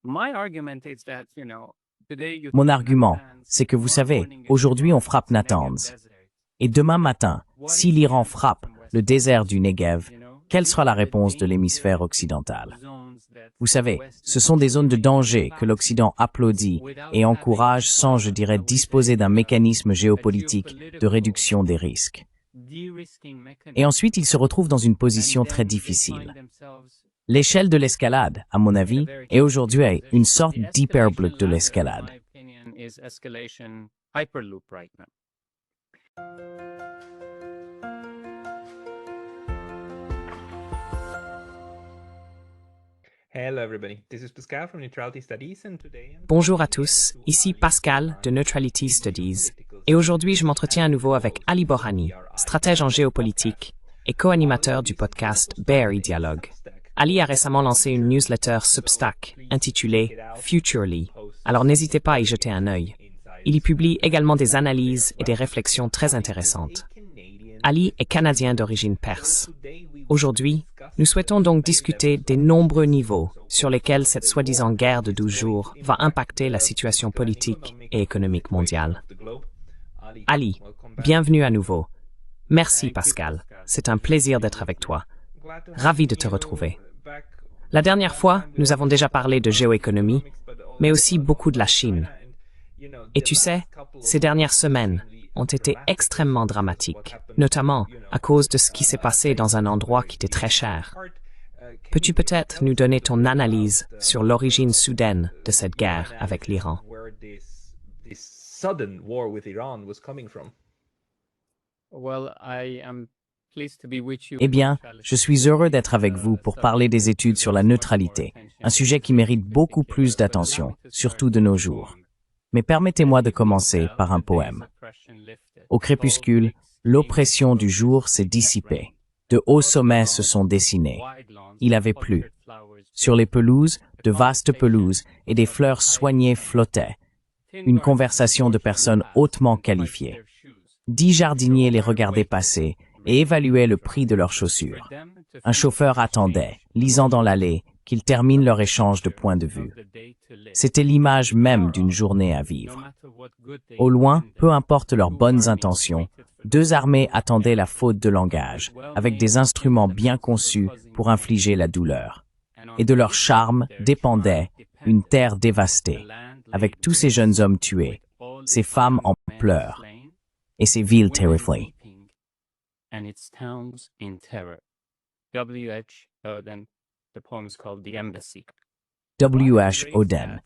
Mon argument, c'est que vous savez, aujourd'hui on frappe Natanz. Et demain matin, si l'Iran frappe le désert du Negev, quelle sera la réponse de l'hémisphère occidental? Vous savez, ce sont des zones de danger que l'Occident applaudit et encourage sans, je dirais, disposer d'un mécanisme géopolitique de réduction des risques. Et ensuite, ils se retrouvent dans une position très difficile. L'échelle de l'escalade, à mon avis, est aujourd'hui une sorte d'hyperloop de l'escalade. Bonjour à tous, ici Pascal de Neutrality Studies, et aujourd'hui je m'entretiens à nouveau avec Ali Borhani, stratège en géopolitique et co-animateur du podcast Bear Dialogue. Ali a récemment lancé une newsletter Substack intitulée Futurely, alors n'hésitez pas à y jeter un œil. Il y publie également des analyses et des réflexions très intéressantes. Ali est canadien d'origine perse. Aujourd'hui, nous souhaitons donc discuter des nombreux niveaux sur lesquels cette soi-disant guerre de 12 jours va impacter la situation politique et économique mondiale. Ali, bienvenue à nouveau. Merci Pascal, c'est un plaisir d'être avec toi. Ravi de te retrouver. La dernière fois, nous avons déjà parlé de géoéconomie, mais aussi beaucoup de la Chine. Et tu sais, ces dernières semaines ont été extrêmement dramatiques, notamment à cause de ce qui s'est passé dans un endroit qui était très cher. Peux-tu peut-être nous donner ton analyse sur l'origine soudaine de cette guerre avec l'Iran? Eh bien, je suis heureux d'être avec vous pour parler des études sur la neutralité, un sujet qui mérite beaucoup plus d'attention, surtout de nos jours. Mais permettez-moi de commencer par un poème. Au crépuscule, l'oppression du jour s'est dissipée. De hauts sommets se sont dessinés. Il avait plu. Sur les pelouses, de vastes pelouses et des fleurs soignées flottaient. Une conversation de personnes hautement qualifiées. 10 jardiniers les regardaient passer et évaluaient le prix de leurs chaussures. Un chauffeur attendait, lisant dans l'allée, qu'ils terminent leur échange de points de vue. C'était l'image même d'une journée à vivre. Au loin, peu importe leurs bonnes intentions, 2 armées attendaient la faute de langage, avec des instruments bien conçus pour infliger la douleur. Et de leur charme dépendait une terre dévastée, avec tous ces jeunes hommes tués, ces femmes en pleurs, et ces villes terrifiées. W.H. Auden.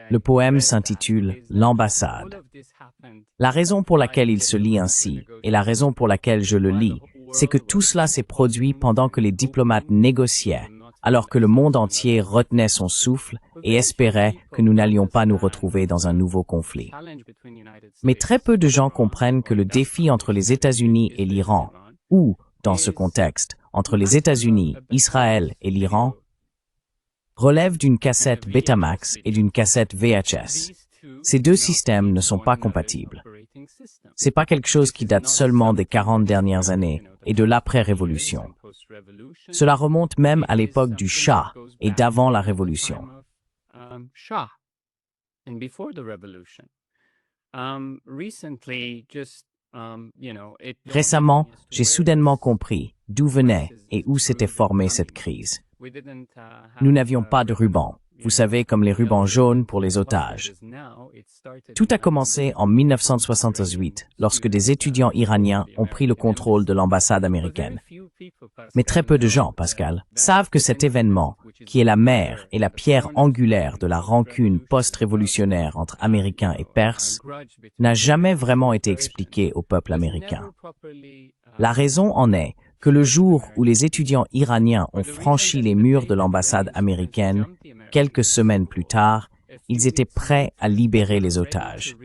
Le poème s'intitule « L'ambassade ». La raison pour laquelle il se lit ainsi, et la raison pour laquelle je le lis, c'est que tout cela s'est produit pendant que les diplomates négociaient, alors que le monde entier retenait son souffle et espérait que nous n'allions pas nous retrouver dans un nouveau conflit. Mais très peu de gens comprennent que le défi entre les États-Unis et l'Iran, ou, dans ce contexte, entre les États-Unis, Israël et l'Iran, relève d'une cassette Betamax et d'une cassette VHS. Ces 2 systèmes ne sont pas compatibles. C'est pas quelque chose qui date seulement des 40 dernières années et de l'après-révolution. Cela remonte même à l'époque du Shah et d'avant la révolution. Récemment, j'ai soudainement compris d'où venait et où s'était formée cette crise. Nous n'avions pas de ruban, vous savez, comme les rubans jaunes pour les otages. Tout a commencé en 1968, lorsque des étudiants iraniens ont pris le contrôle de l'ambassade américaine. Mais très peu de gens, Pascal, savent que cet événement, qui est la mère et la pierre angulaire de la rancune post-révolutionnaire entre Américains et Perses, n'a jamais vraiment été expliqué au peuple américain. La raison en est que le jour où les étudiants iraniens ont franchi les murs de l'ambassade américaine, quelques semaines plus tard, ils étaient prêts à libérer les otages.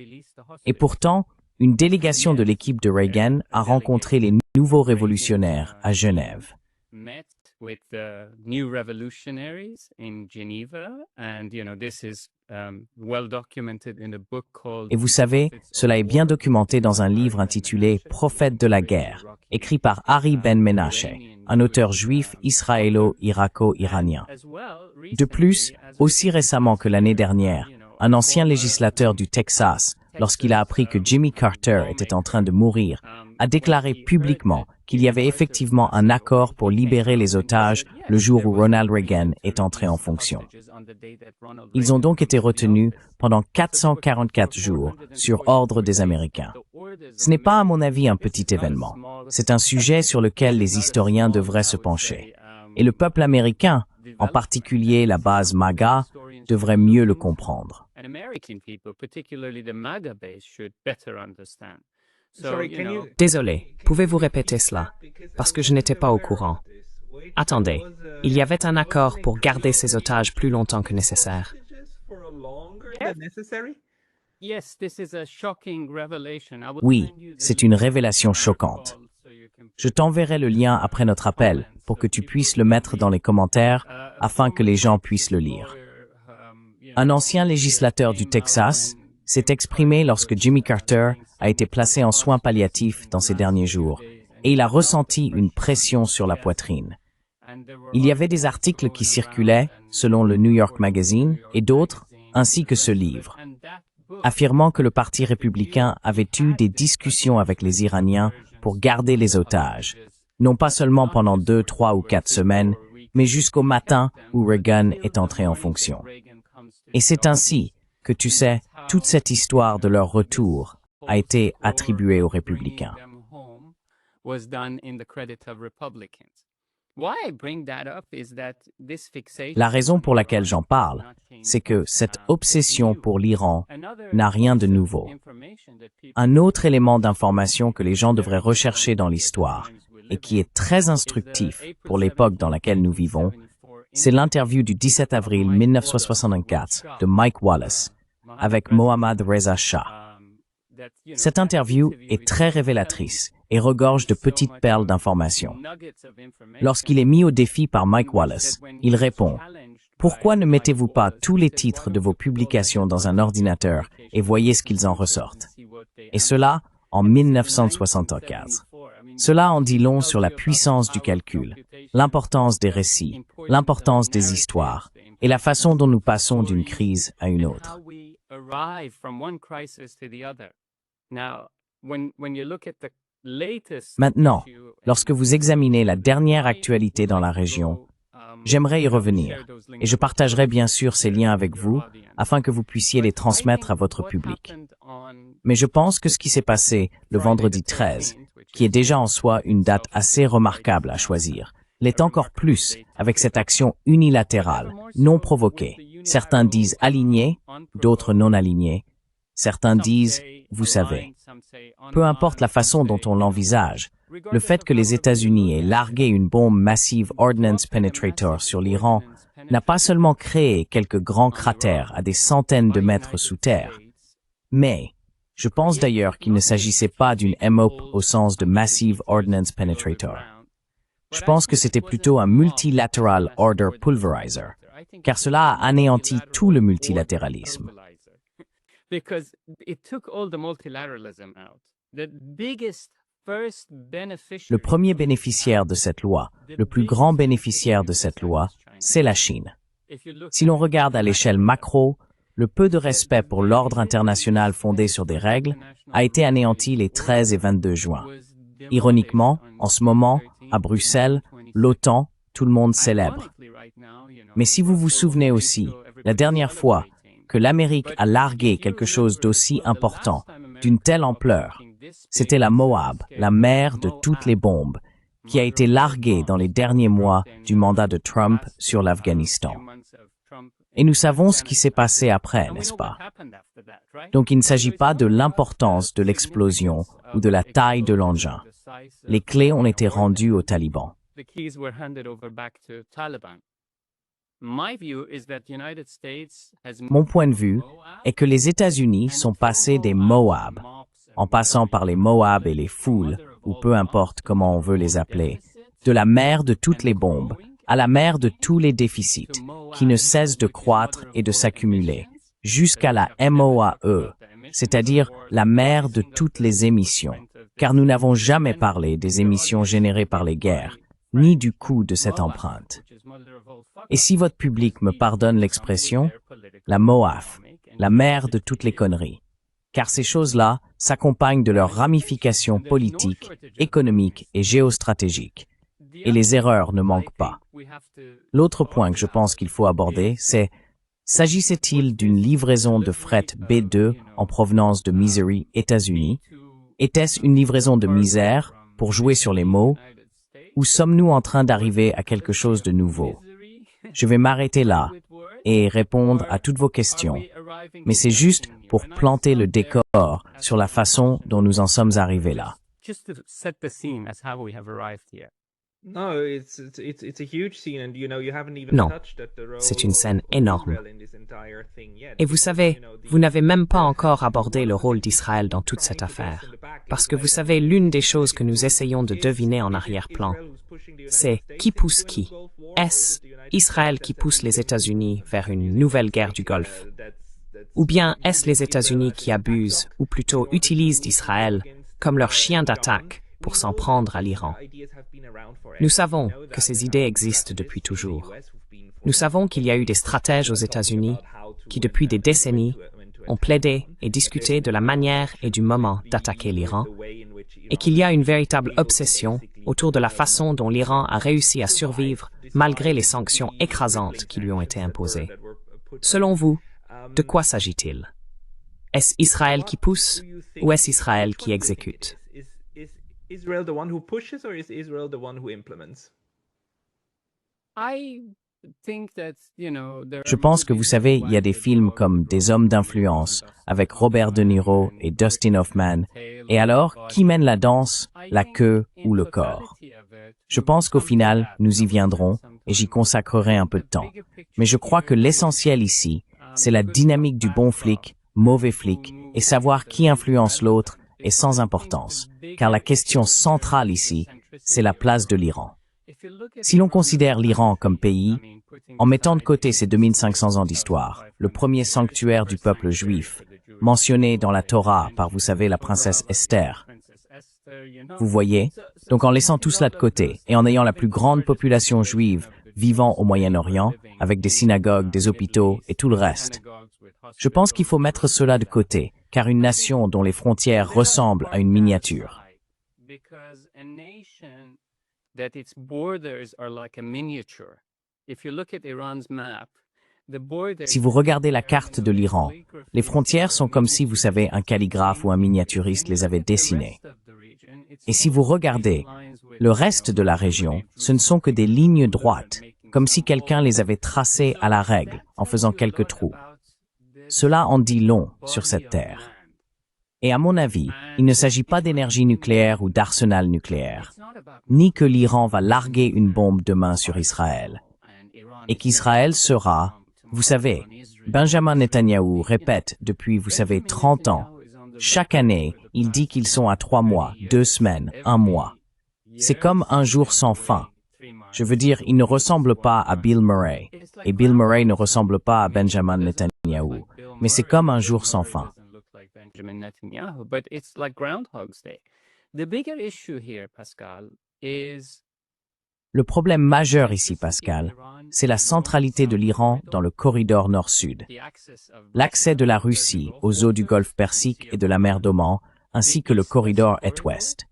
Et pourtant, une délégation de l'équipe de Reagan a rencontré les nouveaux révolutionnaires à Genève. with the new revolutionaries in Geneva, and this is well documented in a book called. Et vous savez, cela est bien documenté dans un livre intitulé Prophètes de la guerre, écrit par Ari Ben Menashe, un auteur juif israélo-irako-iranien. De plus, aussi récemment que l'année dernière, un ancien législateur du Texas, lorsqu'il a appris que Jimmy Carter était en train de mourir, a déclaré publiquement qu'il y avait effectivement un accord pour libérer les otages le jour où Ronald Reagan est entré en fonction. Ils ont donc été retenus pendant 444 jours sur ordre des Américains. Ce n'est pas à mon avis un petit événement. C'est un sujet sur lequel les historiens devraient se pencher. Et le peuple américain, en particulier la base MAGA, devrait mieux le comprendre. Désolé, pouvez-vous répéter cela? Parce que je n'étais pas au courant. Attendez, il y avait un accord pour garder ces otages plus longtemps que nécessaire. Oui, c'est une révélation choquante. Je t'enverrai le lien après notre appel pour que tu puisses le mettre dans les commentaires afin que les gens puissent le lire. Un ancien législateur du Texas s'est exprimé lorsque Jimmy Carter a été placé en soins palliatifs dans ces derniers jours, et il a ressenti une pression sur la poitrine. Il y avait des articles qui circulaient, selon le New York Magazine, et d'autres, ainsi que ce livre, affirmant que le Parti républicain avait eu des discussions avec les Iraniens pour garder les otages, non pas seulement pendant 2, 3 ou 4 semaines, mais jusqu'au matin où Reagan est entré en fonction. Et c'est ainsi que, tu sais, toute cette histoire de leur retour a été attribuée aux républicains. La raison pour laquelle j'en parle, c'est que cette obsession pour l'Iran n'a rien de nouveau. Un autre élément d'information que les gens devraient rechercher dans l'histoire et qui est très instructif pour l'époque dans laquelle nous vivons, c'est l'interview du 17 avril 1964 de Mike Wallace avec Mohammad Reza Shah. Cette interview est très révélatrice et regorge de petites perles d'informations. Lorsqu'il est mis au défi par Mike Wallace, il répond « Pourquoi ne mettez-vous pas tous les titres de vos publications dans un ordinateur et voyez ce qu'ils en ressortent ?» Et cela en 1975. Cela en dit long sur la puissance du calcul, l'importance des récits, l'importance des histoires et la façon dont nous passons d'une crise à une autre. Maintenant, lorsque vous examinez la dernière actualité dans la région, j'aimerais y revenir, et je partagerai bien sûr ces liens avec vous afin que vous puissiez les transmettre à votre public. Mais je pense que ce qui s'est passé le vendredi 13, qui est déjà en soi une date assez remarquable à choisir, l'est encore plus avec cette action unilatérale, non provoquée. Certains disent alignée, d'autres non alignée. Certains disent, vous savez. Peu importe la façon dont on l'envisage, le fait que les États-Unis aient largué une bombe Massive Ordnance Penetrator sur l'Iran n'a pas seulement créé quelques grands cratères à des centaines de mètres sous terre, mais je pense d'ailleurs qu'il ne s'agissait pas d'une MOP au sens de Massive Ordnance Penetrator. Je pense que c'était plutôt un Multilateral Order Pulverizer, car cela a anéanti tout le multilatéralisme. Le premier bénéficiaire de cette loi, le plus grand bénéficiaire de cette loi, c'est la Chine. Si l'on regarde à l'échelle macro, le peu de respect pour l'ordre international fondé sur des règles a été anéanti les 13 et 22 juin. Ironiquement, en ce moment, à Bruxelles, l'OTAN, tout le monde célèbre. Mais si vous vous souvenez aussi, la dernière fois que l'Amérique a largué quelque chose d'aussi important, d'une telle ampleur, c'était la Moab, la mère de toutes les bombes, qui a été larguée dans les derniers mois du mandat de Trump sur l'Afghanistan. Et nous savons ce qui s'est passé après, n'est-ce pas? Donc il ne s'agit pas de l'importance de l'explosion ou de la taille de l'engin. Les clés ont été rendues aux talibans. Mon point de vue est que les États-Unis sont passés des Moab, en passant par les Moab et les foules, ou peu importe comment on veut les appeler, de la mère de toutes les bombes, à la mère de tous les déficits, qui ne cesse de croître et de s'accumuler, jusqu'à la MOAE, c'est-à-dire la mère de toutes les émissions, car nous n'avons jamais parlé des émissions générées par les guerres, ni du coût de cette empreinte. Et si votre public me pardonne l'expression, la MOAF, la mère de toutes les conneries, car ces choses-là s'accompagnent de leurs ramifications politiques, économiques et géostratégiques. Et les erreurs ne manquent pas. L'autre point que je pense qu'il faut aborder, c'est s'agissait-il d'une livraison de fret B2 en provenance de Missouri, États-Unis? Était-ce une livraison de misère, pour jouer sur les mots, ou sommes-nous en train d'arriver à quelque chose de nouveau? Je vais m'arrêter là et répondre à toutes vos questions, mais c'est juste pour planter le décor sur la façon dont nous en sommes arrivés là. Non, c'est une scène énorme. Et vous savez, vous n'avez même pas encore abordé le rôle d'Israël dans toute cette affaire. Parce que vous savez, l'une des choses que nous essayons de deviner en arrière-plan, c'est qui pousse qui. Est-ce Israël qui pousse les États-Unis vers une nouvelle guerre du Golfe? Ou bien est-ce les États-Unis qui abusent, ou plutôt utilisent d'Israël comme leur chien d'attaque pour s'en prendre à l'Iran? Nous savons que ces idées existent depuis toujours. Nous savons qu'il y a eu des stratèges aux États-Unis qui, depuis des décennies, ont plaidé et discuté de la manière et du moment d'attaquer l'Iran, et qu'il y a une véritable obsession autour de la façon dont l'Iran a réussi à survivre malgré les sanctions écrasantes qui lui ont été imposées. Selon vous, de quoi s'agit-il? Est-ce Israël qui pousse ou est-ce Israël qui exécute? Israel the one who pushes or is Israel the one who implements? Je pense que vous savez, il y a des films comme Des hommes d'influence avec Robert De Niro et Dustin Hoffman. Et alors, qui mène la danse, la queue ou le corps? Je pense qu'au final, nous y viendrons et j'y consacrerai un peu de temps. Mais je crois que l'essentiel ici, c'est la dynamique du bon flic, mauvais flic et savoir qui influence l'autre est sans importance, car la question centrale ici, c'est la place de l'Iran. Si l'on considère l'Iran comme pays, en mettant de côté ses 2500 ans d'histoire, le premier sanctuaire du peuple juif, mentionné dans la Torah par, vous savez, la princesse Esther, vous voyez? Donc en laissant tout cela de côté, et en ayant la plus grande population juive vivant au Moyen-Orient, avec des synagogues, des hôpitaux et tout le reste, je pense qu'il faut mettre cela de côté, car une nation dont les frontières ressemblent à une miniature. Si vous regardez la carte de l'Iran, les frontières sont comme si, vous savez, un calligraphe ou un miniaturiste les avait dessinées. Et si vous regardez le reste de la région, ce ne sont que des lignes droites, comme si quelqu'un les avait tracées à la règle, en faisant quelques trous. Cela en dit long sur cette terre. Et à mon avis, il ne s'agit pas d'énergie nucléaire ou d'arsenal nucléaire, ni que l'Iran va larguer une bombe demain sur Israël. Et qu'Israël sera, vous savez, Benjamin Netanyahou répète depuis, vous savez, 30 ans, chaque année, il dit qu'ils sont à 3 mois, 2 semaines, 1 mois. C'est comme un jour sans fin. Je veux dire, il ne ressemble pas à Bill Murray, et Bill Murray ne ressemble pas à Benjamin Netanyahou, mais c'est comme un jour sans fin. Le problème majeur ici, Pascal, c'est la centralité de l'Iran dans le corridor nord-sud, l'accès de la Russie aux eaux du Golfe Persique et de la mer d'Oman, ainsi que le corridor est-ouest.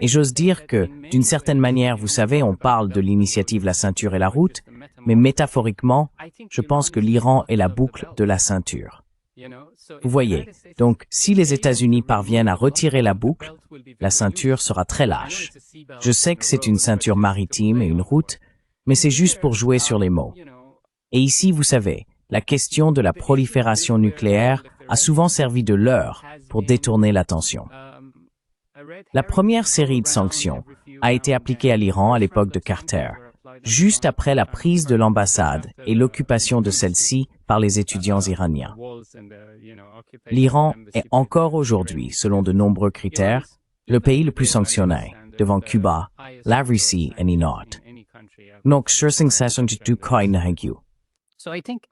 Et j'ose dire que, d'une certaine manière, vous savez, on parle de l'initiative La Ceinture et la Route, mais métaphoriquement, je pense que l'Iran est la boucle de la ceinture. Vous voyez, donc, si les États-Unis parviennent à retirer la boucle, la ceinture sera très lâche. Je sais que c'est une ceinture maritime et une route, mais c'est juste pour jouer sur les mots. Et ici, vous savez, la question de la prolifération nucléaire a souvent servi de leurre pour détourner l'attention. La première série de sanctions a été appliquée à l'Iran à l'époque de Carter, juste après la prise de l'ambassade et l'occupation de celle-ci par les étudiants iraniens. L'Iran est encore aujourd'hui, selon de nombreux critères, le pays le plus sanctionné, devant Cuba, la Russie et l'Iran. Donc, So I think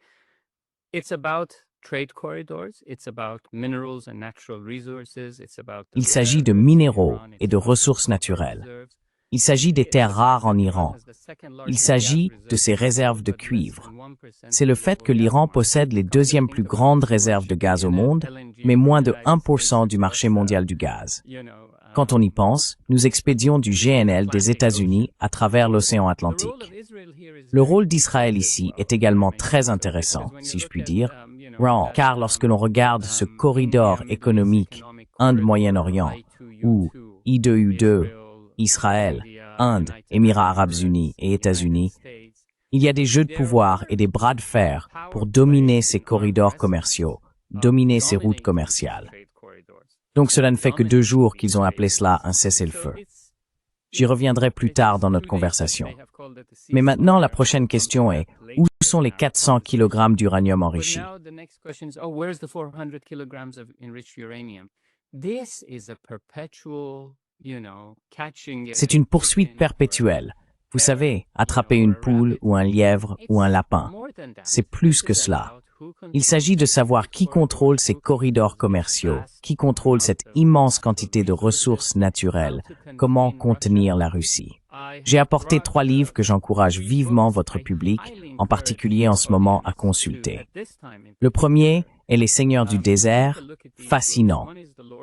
it's about trade corridors, it's about minerals and natural resources, it's about il s'agit de minéraux et de ressources naturelles. Il s'agit des terres rares en Iran. Il s'agit de ses réserves de cuivre. C'est le fait que l'Iran possède les deuxièmes plus grandes réserves de gaz au monde, mais moins de 1% du marché mondial du gaz. Quand on y pense, nous expédions du GNL des États-Unis à travers l'océan Atlantique. Le rôle d'Israël ici est également très intéressant, si je puis dire, car lorsque l'on regarde ce corridor économique Inde-Moyen-Orient, ou I2U2, Israël, Inde, Émirats arabes unis et États-Unis, il y a des jeux de pouvoir et des bras de fer pour dominer ces corridors commerciaux, dominer ces routes commerciales. Donc cela ne fait que 2 jours qu'ils ont appelé cela un cessez-le-feu. J'y reviendrai plus tard dans notre conversation. Mais maintenant, la prochaine question est, où sont les 400 kg d'uranium enrichi? C'est une poursuite perpétuelle. Vous savez, attraper une poule ou un lièvre ou un lapin. C'est plus que cela. Il s'agit de savoir qui contrôle ces corridors commerciaux, qui contrôle cette immense quantité de ressources naturelles, comment contenir la Russie. J'ai apporté 3 livres que j'encourage vivement votre public, en particulier en ce moment, à consulter. Le premier est Les Seigneurs du désert, fascinant,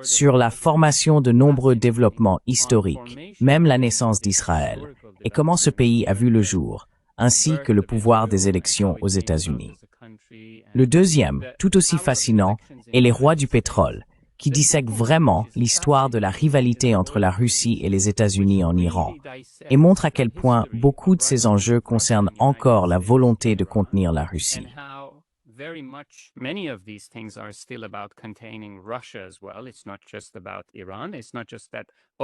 sur la formation de nombreux développements historiques, même la naissance d'Israël, et comment ce pays a vu le jour, ainsi que le pouvoir des élections aux États-Unis. Le deuxième, tout aussi fascinant, est Les Rois du pétrole, qui dissèque vraiment l'histoire de la rivalité entre la Russie et les États-Unis en Iran, et montre à quel point beaucoup de ces enjeux concernent encore la volonté de contenir la Russie.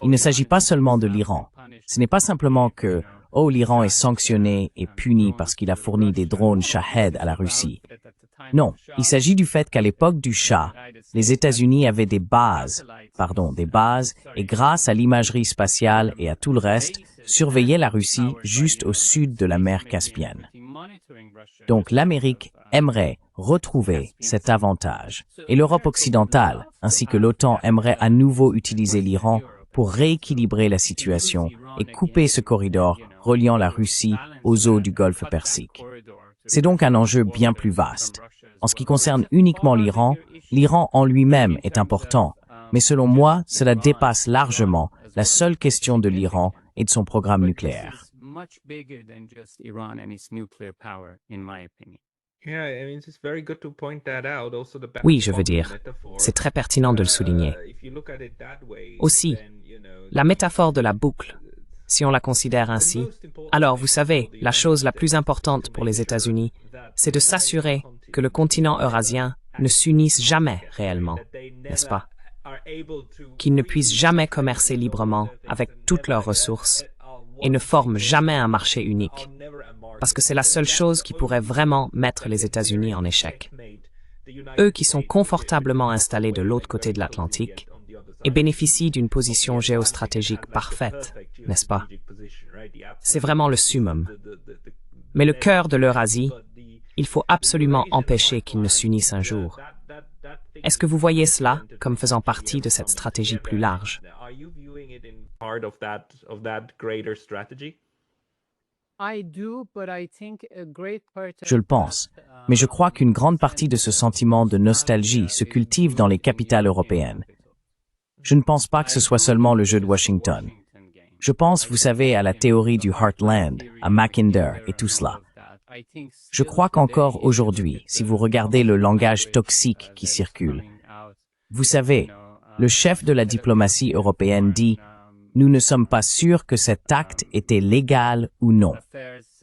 Il ne s'agit pas seulement de l'Iran. Ce n'est pas simplement que, l'Iran est sanctionné et puni parce qu'il a fourni des drones Shahed à la Russie. Non, il s'agit du fait qu'à l'époque du Shah, les États-Unis avaient des bases, et grâce à l'imagerie spatiale et à tout le reste, surveillaient la Russie juste au sud de la mer Caspienne. Donc l'Amérique aimerait retrouver cet avantage, et l'Europe occidentale, ainsi que l'OTAN aimerait à nouveau utiliser l'Iran pour rééquilibrer la situation et couper ce corridor reliant la Russie aux eaux du Golfe Persique. C'est donc un enjeu bien plus vaste. En ce qui concerne uniquement l'Iran, l'Iran en lui-même est important, mais selon moi, cela dépasse largement la seule question de l'Iran et de son programme nucléaire. Oui, je veux dire, c'est très pertinent de le souligner. Aussi, la métaphore de la boucle, si on la considère ainsi, alors vous savez, la chose la plus importante pour les États-Unis, c'est de s'assurer que le continent eurasien ne s'unisse jamais réellement, n'est-ce pas? Qu'ils ne puissent jamais commercer librement avec toutes leurs ressources et ne forment jamais un marché unique, parce que c'est la seule chose qui pourrait vraiment mettre les États-Unis en échec. Eux qui sont confortablement installés de l'autre côté de l'Atlantique et bénéficient d'une position géostratégique parfaite, n'est-ce pas? C'est vraiment le summum. Mais le cœur de l'Eurasie, il faut absolument empêcher qu'ils ne s'unissent un jour. Est-ce que vous voyez cela comme faisant partie de cette stratégie plus large? Je le pense, mais je crois qu'une grande partie de ce sentiment de nostalgie se cultive dans les capitales européennes. Je ne pense pas que ce soit seulement le jeu de Washington. Je pense, vous savez, à la théorie du Heartland, à Mackinder et tout cela. Je crois qu'encore aujourd'hui, si vous regardez le langage toxique qui circule, vous savez, le chef de la diplomatie européenne dit « Nous ne sommes pas sûrs que cet acte était légal ou non ».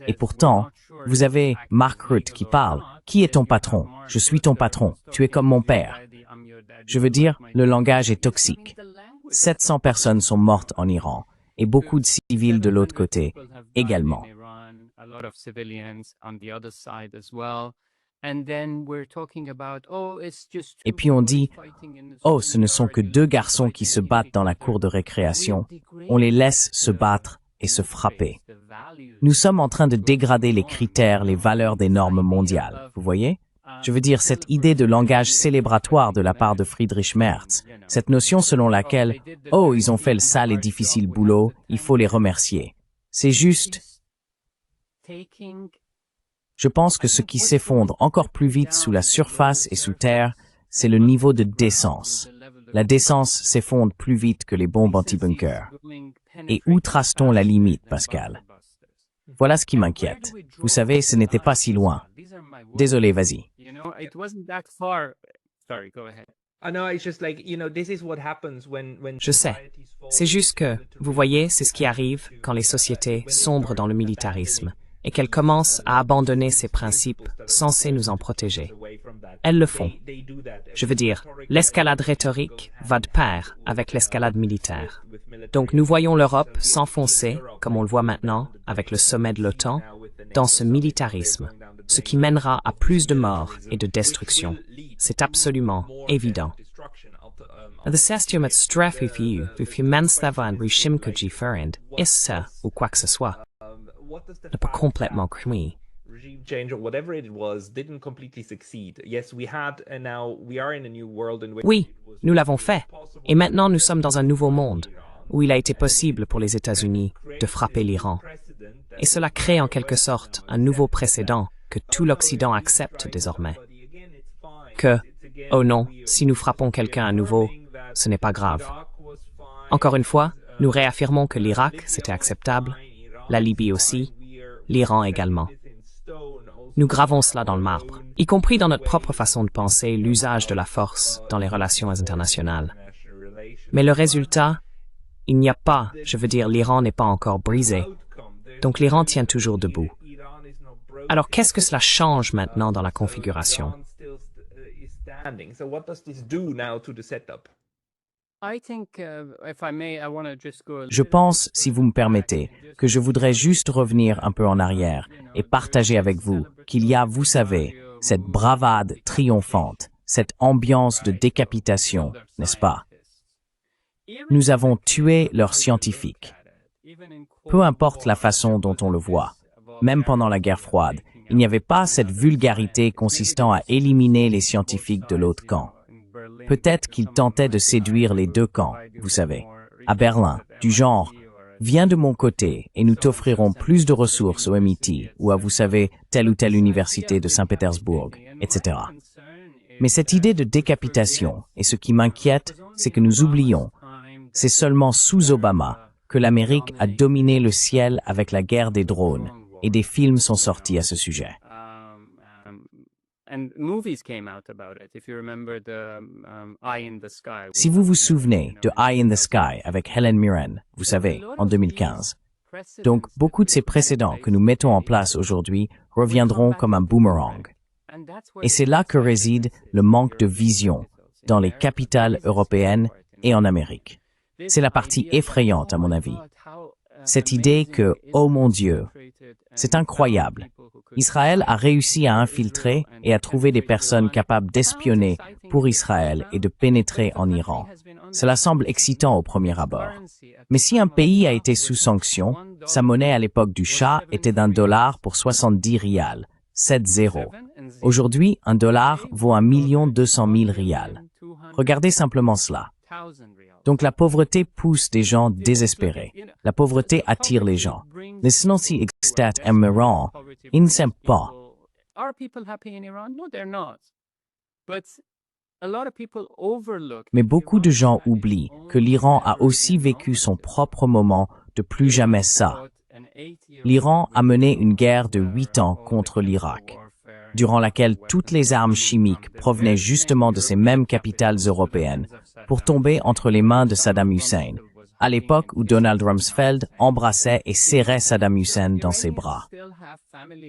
Et pourtant, vous avez Mark Rutte qui parle « Qui est ton patron? Je suis ton patron. Tu es comme mon père. » Je veux dire, le langage est toxique. 700 personnes sont mortes en Iran, et beaucoup de civils de l'autre côté également. Et puis on dit, ce ne sont que 2 garçons qui se battent dans la cour de récréation. On les laisse se battre et se frapper. Nous sommes en train de dégrader les critères, les valeurs des normes mondiales. Vous voyez? Je veux dire, cette idée de langage célébratoire de la part de Friedrich Merz, cette notion selon laquelle « Oh, ils ont fait le sale et difficile boulot, il faut les remercier ». C'est juste... Je pense que ce qui s'effondre encore plus vite sous la surface et sous terre, c'est le niveau de décence. La décence s'effondre plus vite que les bombes anti-bunker. Et où trace-t-on la limite, Pascal? Voilà ce qui m'inquiète. Vous savez, ce n'était pas si loin. Désolé, vas-y. Je sais. C'est juste que, vous voyez, c'est ce qui arrive quand les sociétés sombrent dans le militarisme et qu'elles commencent à abandonner ces principes censés nous en protéger. Elles le font. Je veux dire, l'escalade rhétorique va de pair avec l'escalade militaire. Donc nous voyons l'Europe s'enfoncer, comme on le voit maintenant avec le sommet de l'OTAN, dans ce militarisme, ce qui mènera à plus de morts et de destruction. C'est absolument évident. Det sestium ett straff if människor rishimkaji förend, issa ou quoi que ce soit. Ne pas complètement cru. Regime change or whatever it was didn't completely succeed. Yes, we had, and now we are in a new world in which Oui, nous l'avons fait. Et maintenant nous sommes dans un nouveau monde où il a été possible pour les États-Unis de frapper l'Iran. Et cela crée en quelque sorte un nouveau précédent que tout l'Occident accepte désormais. Que, oh non, si nous frappons quelqu'un à nouveau, ce n'est pas grave. Encore une fois, nous réaffirmons que l'Irak, c'était acceptable, la Libye aussi, l'Iran également. Nous gravons cela dans le marbre, y compris dans notre propre façon de penser l'usage de la force dans les relations internationales. Mais le résultat, il n'y a pas, je veux dire, l'Iran n'est pas encore brisé. Donc l'Iran tient toujours debout. Alors qu'est-ce que cela change maintenant dans la configuration? Je pense, si vous me permettez, que je voudrais juste revenir un peu en arrière et partager avec vous qu'il y a, vous savez, cette bravade triomphante, cette ambiance de décapitation, n'est-ce pas? Nous avons tué leurs scientifiques. Peu importe la façon dont on le voit, même pendant la guerre froide, il n'y avait pas cette vulgarité consistant à éliminer les scientifiques de l'autre camp. Peut-être qu'ils tentaient de séduire les deux camps, vous savez, à Berlin, du genre « Viens de mon côté et nous t'offrirons plus de ressources au MIT ou à, vous savez, telle ou telle université de Saint-Pétersbourg, etc. » Mais cette idée de décapitation, et ce qui m'inquiète, c'est que nous oublions, c'est seulement sous Obama que l'Amérique a dominé le ciel avec la guerre des drones, et des films sont sortis à ce sujet. Si vous vous souvenez de Eye in the Sky avec Helen Mirren, vous savez, en 2015. Donc, beaucoup de ces précédents que nous mettons en place aujourd'hui reviendront comme un boomerang. Et c'est là que réside le manque de vision dans les capitales européennes et en Amérique. C'est la partie effrayante, à mon avis. Cette idée que, oh mon Dieu, c'est incroyable. Israël a réussi à infiltrer et à trouver des personnes capables d'espionner pour Israël et de pénétrer en Iran. Cela semble excitant au premier abord. Mais si un pays a été sous sanction, sa monnaie à l'époque du Shah était d'1 $ pour 70 rials, 7-0. Aujourd'hui, $1 vaut 1 200 000 rials. Regardez simplement cela. Donc la pauvreté pousse des gens désespérés. La pauvreté attire les gens. Les silenci extat en Iran, ils ne s'aiment pas. Mais beaucoup de gens oublient que l'Iran a aussi vécu son propre moment de plus jamais ça. L'Iran a mené une guerre de 8 ans contre l'Irak, durant laquelle toutes les armes chimiques provenaient justement de ces mêmes capitales européennes, pour tomber entre les mains de Saddam Hussein, à l'époque où Donald Rumsfeld embrassait et serrait Saddam Hussein dans ses bras.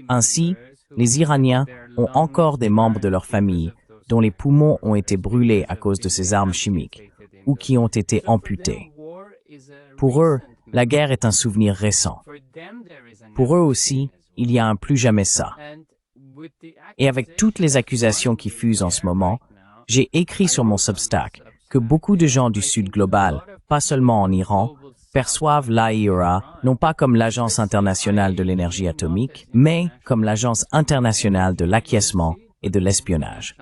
Ainsi, les Iraniens ont encore des membres de leur famille dont les poumons ont été brûlés à cause de ces armes chimiques, ou qui ont été amputés. Pour eux, la guerre est un souvenir récent. Pour eux aussi, il y a un plus jamais ça. Et avec toutes les accusations qui fusent en ce moment, j'ai écrit sur mon Substack que beaucoup de gens du Sud global, pas seulement en Iran, perçoivent l'AIEA non pas comme l'Agence internationale de l'énergie atomique, mais comme l'Agence internationale de l'acquiescement et de l'espionnage.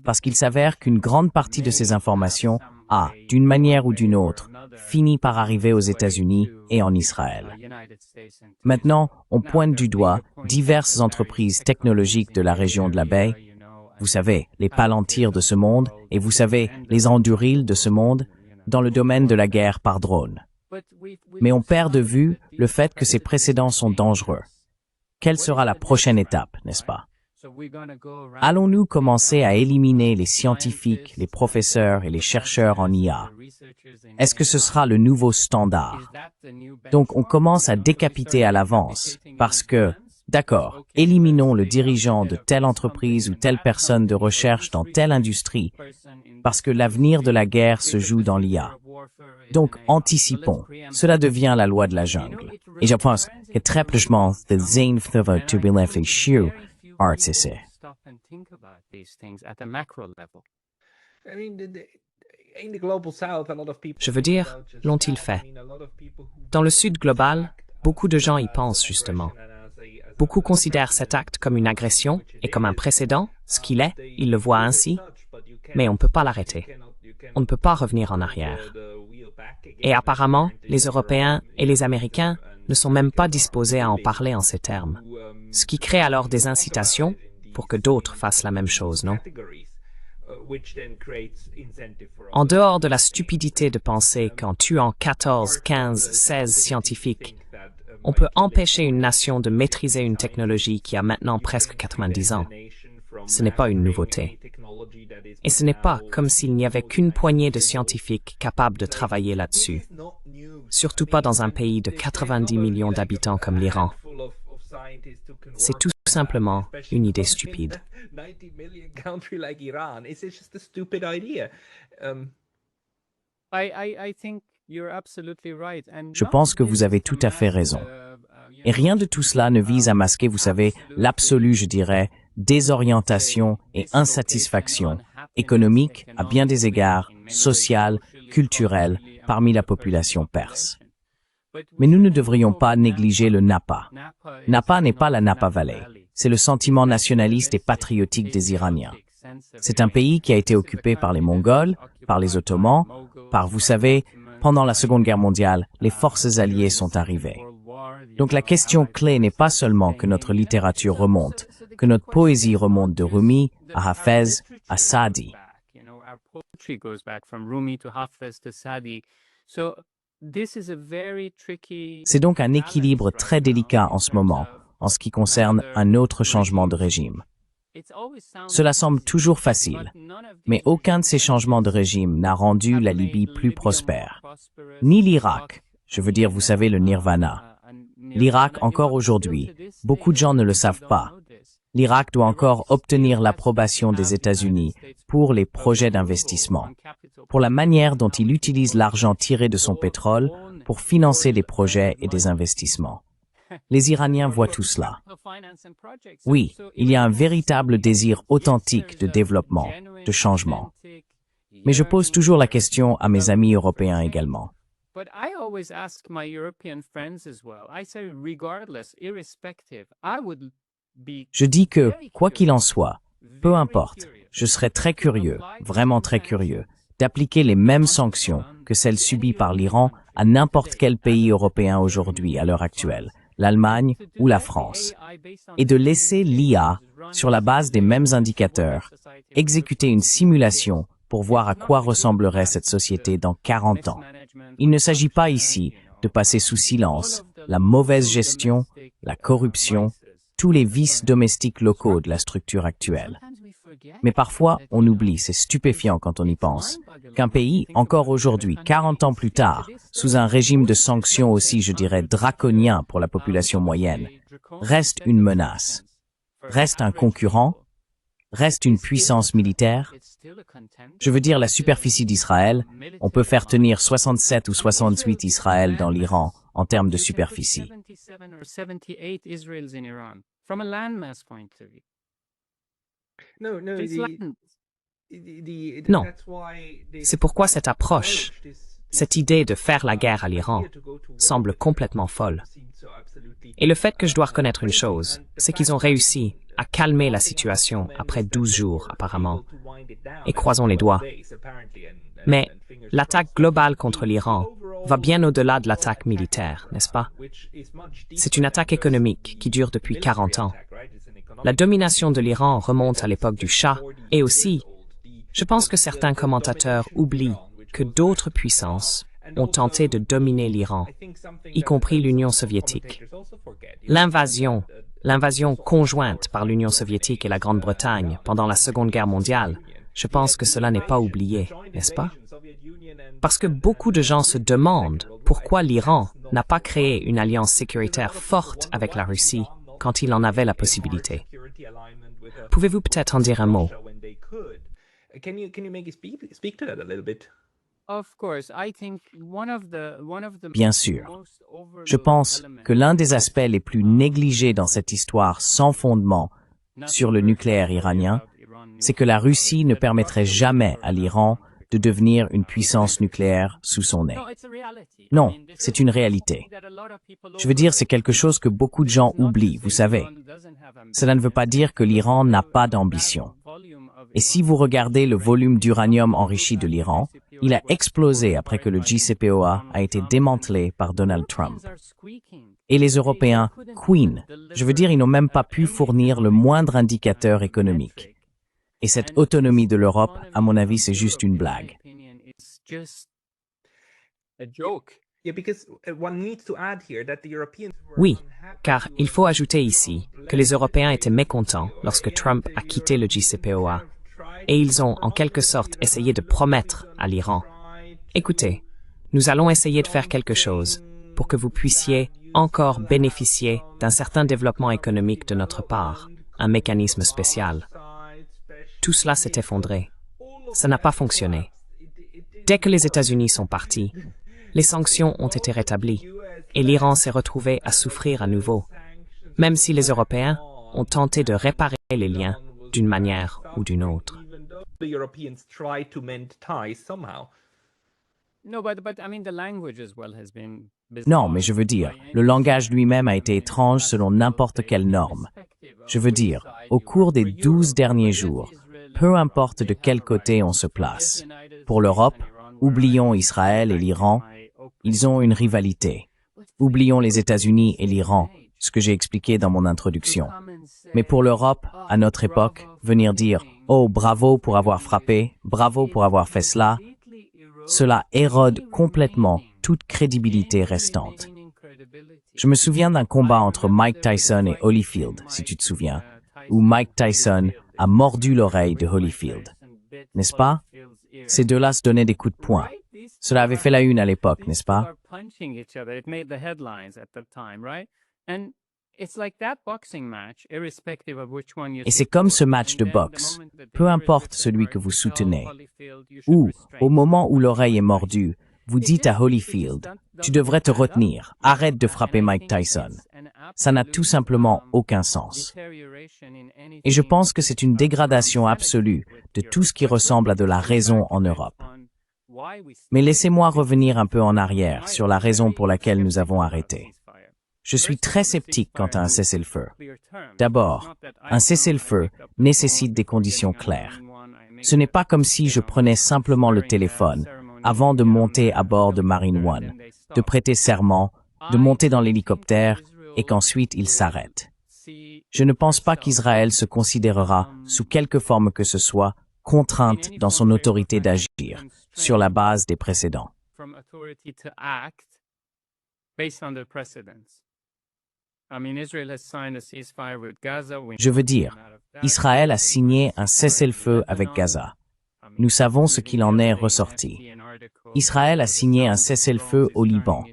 Parce qu'il s'avère qu'une grande partie de ces informations a, d'une manière ou d'une autre, fini par arriver aux États-Unis et en Israël. Maintenant, on pointe du doigt diverses entreprises technologiques de la région de la baie, vous savez, les Palantir de ce monde, et vous savez, les Anduril de ce monde, dans le domaine de la guerre par drone. Mais on perd de vue le fait que ces précédents sont dangereux. Quelle sera la prochaine étape, n'est-ce pas? Allons-nous commencer à éliminer les scientifiques, les professeurs et les chercheurs en IA? Est-ce que ce sera le nouveau standard? Donc on commence à décapiter à l'avance, parce que, d'accord, éliminons le dirigeant de telle entreprise ou telle personne de recherche dans telle industrie, parce que l'avenir de la guerre se joue dans l'IA. Donc, anticipons. Cela devient la loi de la jungle. Et je pense que très prochainement, the zane fthava to be left issue, artiste. Je veux dire, l'ont-ils fait? Dans le Sud global, beaucoup de gens y pensent justement. Beaucoup considèrent cet acte comme une agression et comme un précédent, ce qu'il est, ils le voient ainsi, mais on ne peut pas l'arrêter. On ne peut pas revenir en arrière. Et apparemment, les Européens et les Américains ne sont même pas disposés à en parler en ces termes. Ce qui crée alors des incitations pour que d'autres fassent la même chose, non? En dehors de la stupidité de penser qu'en tuant 14, 15, 16 scientifiques, on peut empêcher une nation de maîtriser une technologie qui a maintenant presque 90 ans. Ce n'est pas une nouveauté. Et ce n'est pas comme s'il n'y avait qu'une poignée de scientifiques capables de travailler là-dessus. Surtout pas dans un pays de 90 millions d'habitants comme l'Iran. C'est tout simplement une idée stupide. Je pense que vous avez tout à fait raison. Et rien de tout cela ne vise à masquer, vous savez, l'absolue, je dirais, désorientation et insatisfaction économique, à bien des égards, sociale, culturelle, parmi la population perse. Mais nous ne devrions pas négliger le Napa. Napa n'est pas la Napa Valley. C'est le sentiment nationaliste et patriotique des Iraniens. C'est un pays qui a été occupé par les Mongols, par les Ottomans, par, vous savez, pendant la Seconde Guerre mondiale, les forces alliées sont arrivées. Donc la question clé n'est pas seulement que notre littérature remonte, que notre poésie remonte de Rumi à Hafez à Saadi. C'est donc un équilibre très délicat en ce moment, en ce qui concerne un autre changement de régime. Cela semble toujours facile, mais aucun de ces changements de régime n'a rendu la Libye plus prospère. Ni l'Irak, je veux dire, vous savez, le nirvana. L'Irak, encore aujourd'hui, beaucoup de gens ne le savent pas. L'Irak doit encore obtenir l'approbation des États-Unis pour les projets d'investissement, pour la manière dont il utilise l'argent tiré de son pétrole pour financer des projets et des investissements. Les Iraniens voient tout cela. Oui, il y a un véritable désir authentique de développement, de changement. Mais je pose toujours la question à mes amis européens également. Je dis que, quoi qu'il en soit, peu importe, je serais très curieux, vraiment très curieux, d'appliquer les mêmes sanctions que celles subies par l'Iran à n'importe quel pays européen aujourd'hui à l'heure actuelle, l'Allemagne ou la France, et de laisser l'IA, sur la base des mêmes indicateurs, exécuter une simulation pour voir à quoi ressemblerait cette société dans 40 ans. Il ne s'agit pas ici de passer sous silence la mauvaise gestion, la corruption, tous les vices domestiques locaux de la structure actuelle. Mais parfois, on oublie, c'est stupéfiant quand on y pense, qu'un pays, encore aujourd'hui, 40 ans plus tard, sous un régime de sanctions aussi, je dirais, draconien pour la population moyenne, reste une menace, reste un concurrent, reste une puissance militaire. Je veux dire, la superficie d'Israël, on peut faire tenir 67 ou 68 Israël dans l'Iran en termes de superficie. Non. C'est pourquoi cette approche, cette idée de faire la guerre à l'Iran, semble complètement folle. Et le fait que je dois reconnaître une chose, c'est qu'ils ont réussi à calmer la situation après 12 jours, apparemment. Et croisons les doigts. Mais l'attaque globale contre l'Iran va bien au-delà de l'attaque militaire, n'est-ce pas? C'est une attaque économique qui dure depuis 40 ans. La domination de l'Iran remonte à l'époque du Shah et aussi, je pense que certains commentateurs oublient que d'autres puissances ont tenté de dominer l'Iran, y compris l'Union soviétique. L'invasion conjointe par l'Union soviétique et la Grande-Bretagne pendant la Seconde Guerre mondiale, je pense que cela n'est pas oublié, n'est-ce pas? Parce que beaucoup de gens se demandent pourquoi l'Iran n'a pas créé une alliance sécuritaire forte avec la Russie quand il en avait la possibilité. Pouvez-vous peut-être en dire un mot? Bien sûr. Je pense que l'un des aspects les plus négligés dans cette histoire sans fondement sur le nucléaire iranien, c'est que la Russie ne permettrait jamais à l'Iran de devenir une puissance nucléaire sous son nez. Non, c'est une réalité. Je veux dire, c'est quelque chose que beaucoup de gens oublient, vous savez. Cela ne veut pas dire que l'Iran n'a pas d'ambition. Et si vous regardez le volume d'uranium enrichi de l'Iran, il a explosé après que le JCPOA a été démantelé par Donald Trump. Et les Européens, Queen, je veux dire, ils n'ont même pas pu fournir le moindre indicateur économique. Et cette autonomie de l'Europe, à mon avis, c'est juste une blague. Oui, car il faut ajouter ici que les Européens étaient mécontents lorsque Trump a quitté le JCPOA, et ils ont en quelque sorte essayé de promettre à l'Iran, « Écoutez, nous allons essayer de faire quelque chose pour que vous puissiez encore bénéficier d'un certain développement économique de notre part, un mécanisme spécial. » Tout cela s'est effondré. Ça n'a pas fonctionné. Dès que les États-Unis sont partis, les sanctions ont été rétablies et l'Iran s'est retrouvé à souffrir à nouveau, même si les Européens ont tenté de réparer les liens d'une manière ou d'une autre. Non, mais je veux dire, le langage lui-même a été étrange selon n'importe quelle norme. Je veux dire, au cours des 12 derniers jours, peu importe de quel côté on se place. Pour l'Europe, oublions Israël et l'Iran, ils ont une rivalité. Oublions les États-Unis et l'Iran, ce que j'ai expliqué dans mon introduction. Mais pour l'Europe, à notre époque, venir dire « Oh, bravo pour avoir frappé, bravo pour avoir fait cela », cela érode complètement toute crédibilité restante. Je me souviens d'un combat entre Mike Tyson et Holyfield, si tu te souviens, où Mike Tyson a mordu l'oreille de Holyfield. N'est-ce pas? Ces deux-là se donnaient des coups de poing. Cela avait fait la une à l'époque, n'est-ce pas? Et c'est comme ce match de boxe, peu importe celui que vous soutenez, où, au moment où l'oreille est mordue, vous dites à Holyfield, tu devrais te retenir, arrête de frapper Mike Tyson. Ça n'a tout simplement aucun sens. Et je pense que c'est une dégradation absolue de tout ce qui ressemble à de la raison en Europe. Mais laissez-moi revenir un peu en arrière sur la raison pour laquelle nous avons arrêté. Je suis très sceptique quant à un cessez-le-feu. D'abord, un cessez-le-feu nécessite des conditions claires. Ce n'est pas comme si je prenais simplement le téléphone avant de monter à bord de Marine One, de prêter serment, de monter dans l'hélicoptère et qu'ensuite il s'arrête. Je ne pense pas qu'Israël se considérera, sous quelque forme que ce soit, contrainte dans son autorité d'agir, sur la base des précédents. Je veux dire, Israël a signé un cessez-le-feu avec Gaza. Nous savons ce qu'il en est ressorti. Israël a signé un cessez-le-feu au Liban.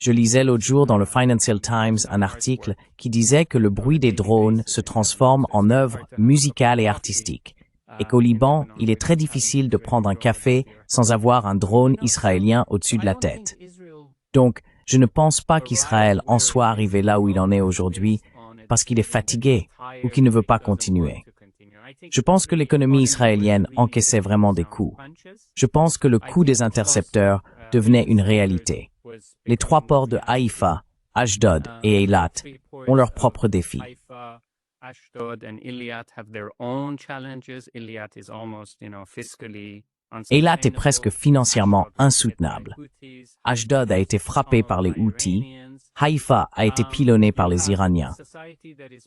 Je lisais l'autre jour dans le Financial Times un article qui disait que le bruit des drones se transforme en œuvre musicale et artistique, et qu'au Liban, il est très difficile de prendre un café sans avoir un drone israélien au-dessus de la tête. Donc, je ne pense pas qu'Israël en soit arrivé là où il en est aujourd'hui parce qu'il est fatigué ou qu'il ne veut pas continuer. Je pense que l'économie israélienne encaissait vraiment des coups. Je pense que le coût des intercepteurs devenait une réalité. Les 3 ports de Haïfa, Ashdod et Eilat ont leurs propres défis. Eilat est presque financièrement insoutenable. Ashdod a été frappé par les Houthis. Haïfa a été pilonné par les Iraniens.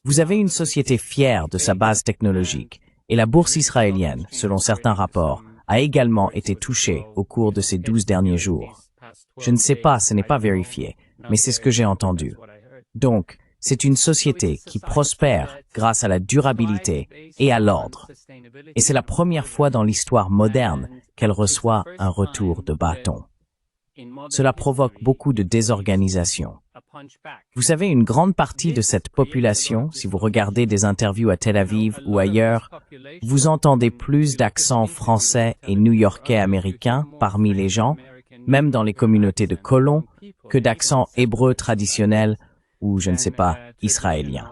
Vous avez une société fière de sa base technologique, et la bourse israélienne, selon certains rapports, a également été touchée au cours de ces 12 derniers jours. Je ne sais pas, ce n'est pas vérifié, mais c'est ce que j'ai entendu. Donc, c'est une société qui prospère grâce à la durabilité et à l'ordre. Et c'est la première fois dans l'histoire moderne qu'elle reçoit un retour de bâton. Cela provoque beaucoup de désorganisation. Vous savez, une grande partie de cette population, si vous regardez des interviews à Tel Aviv ou ailleurs, vous entendez plus d'accents français et new-yorkais américains parmi les gens, même dans les communautés de colons, que d'accents hébreux traditionnels ou, je ne sais pas, israéliens.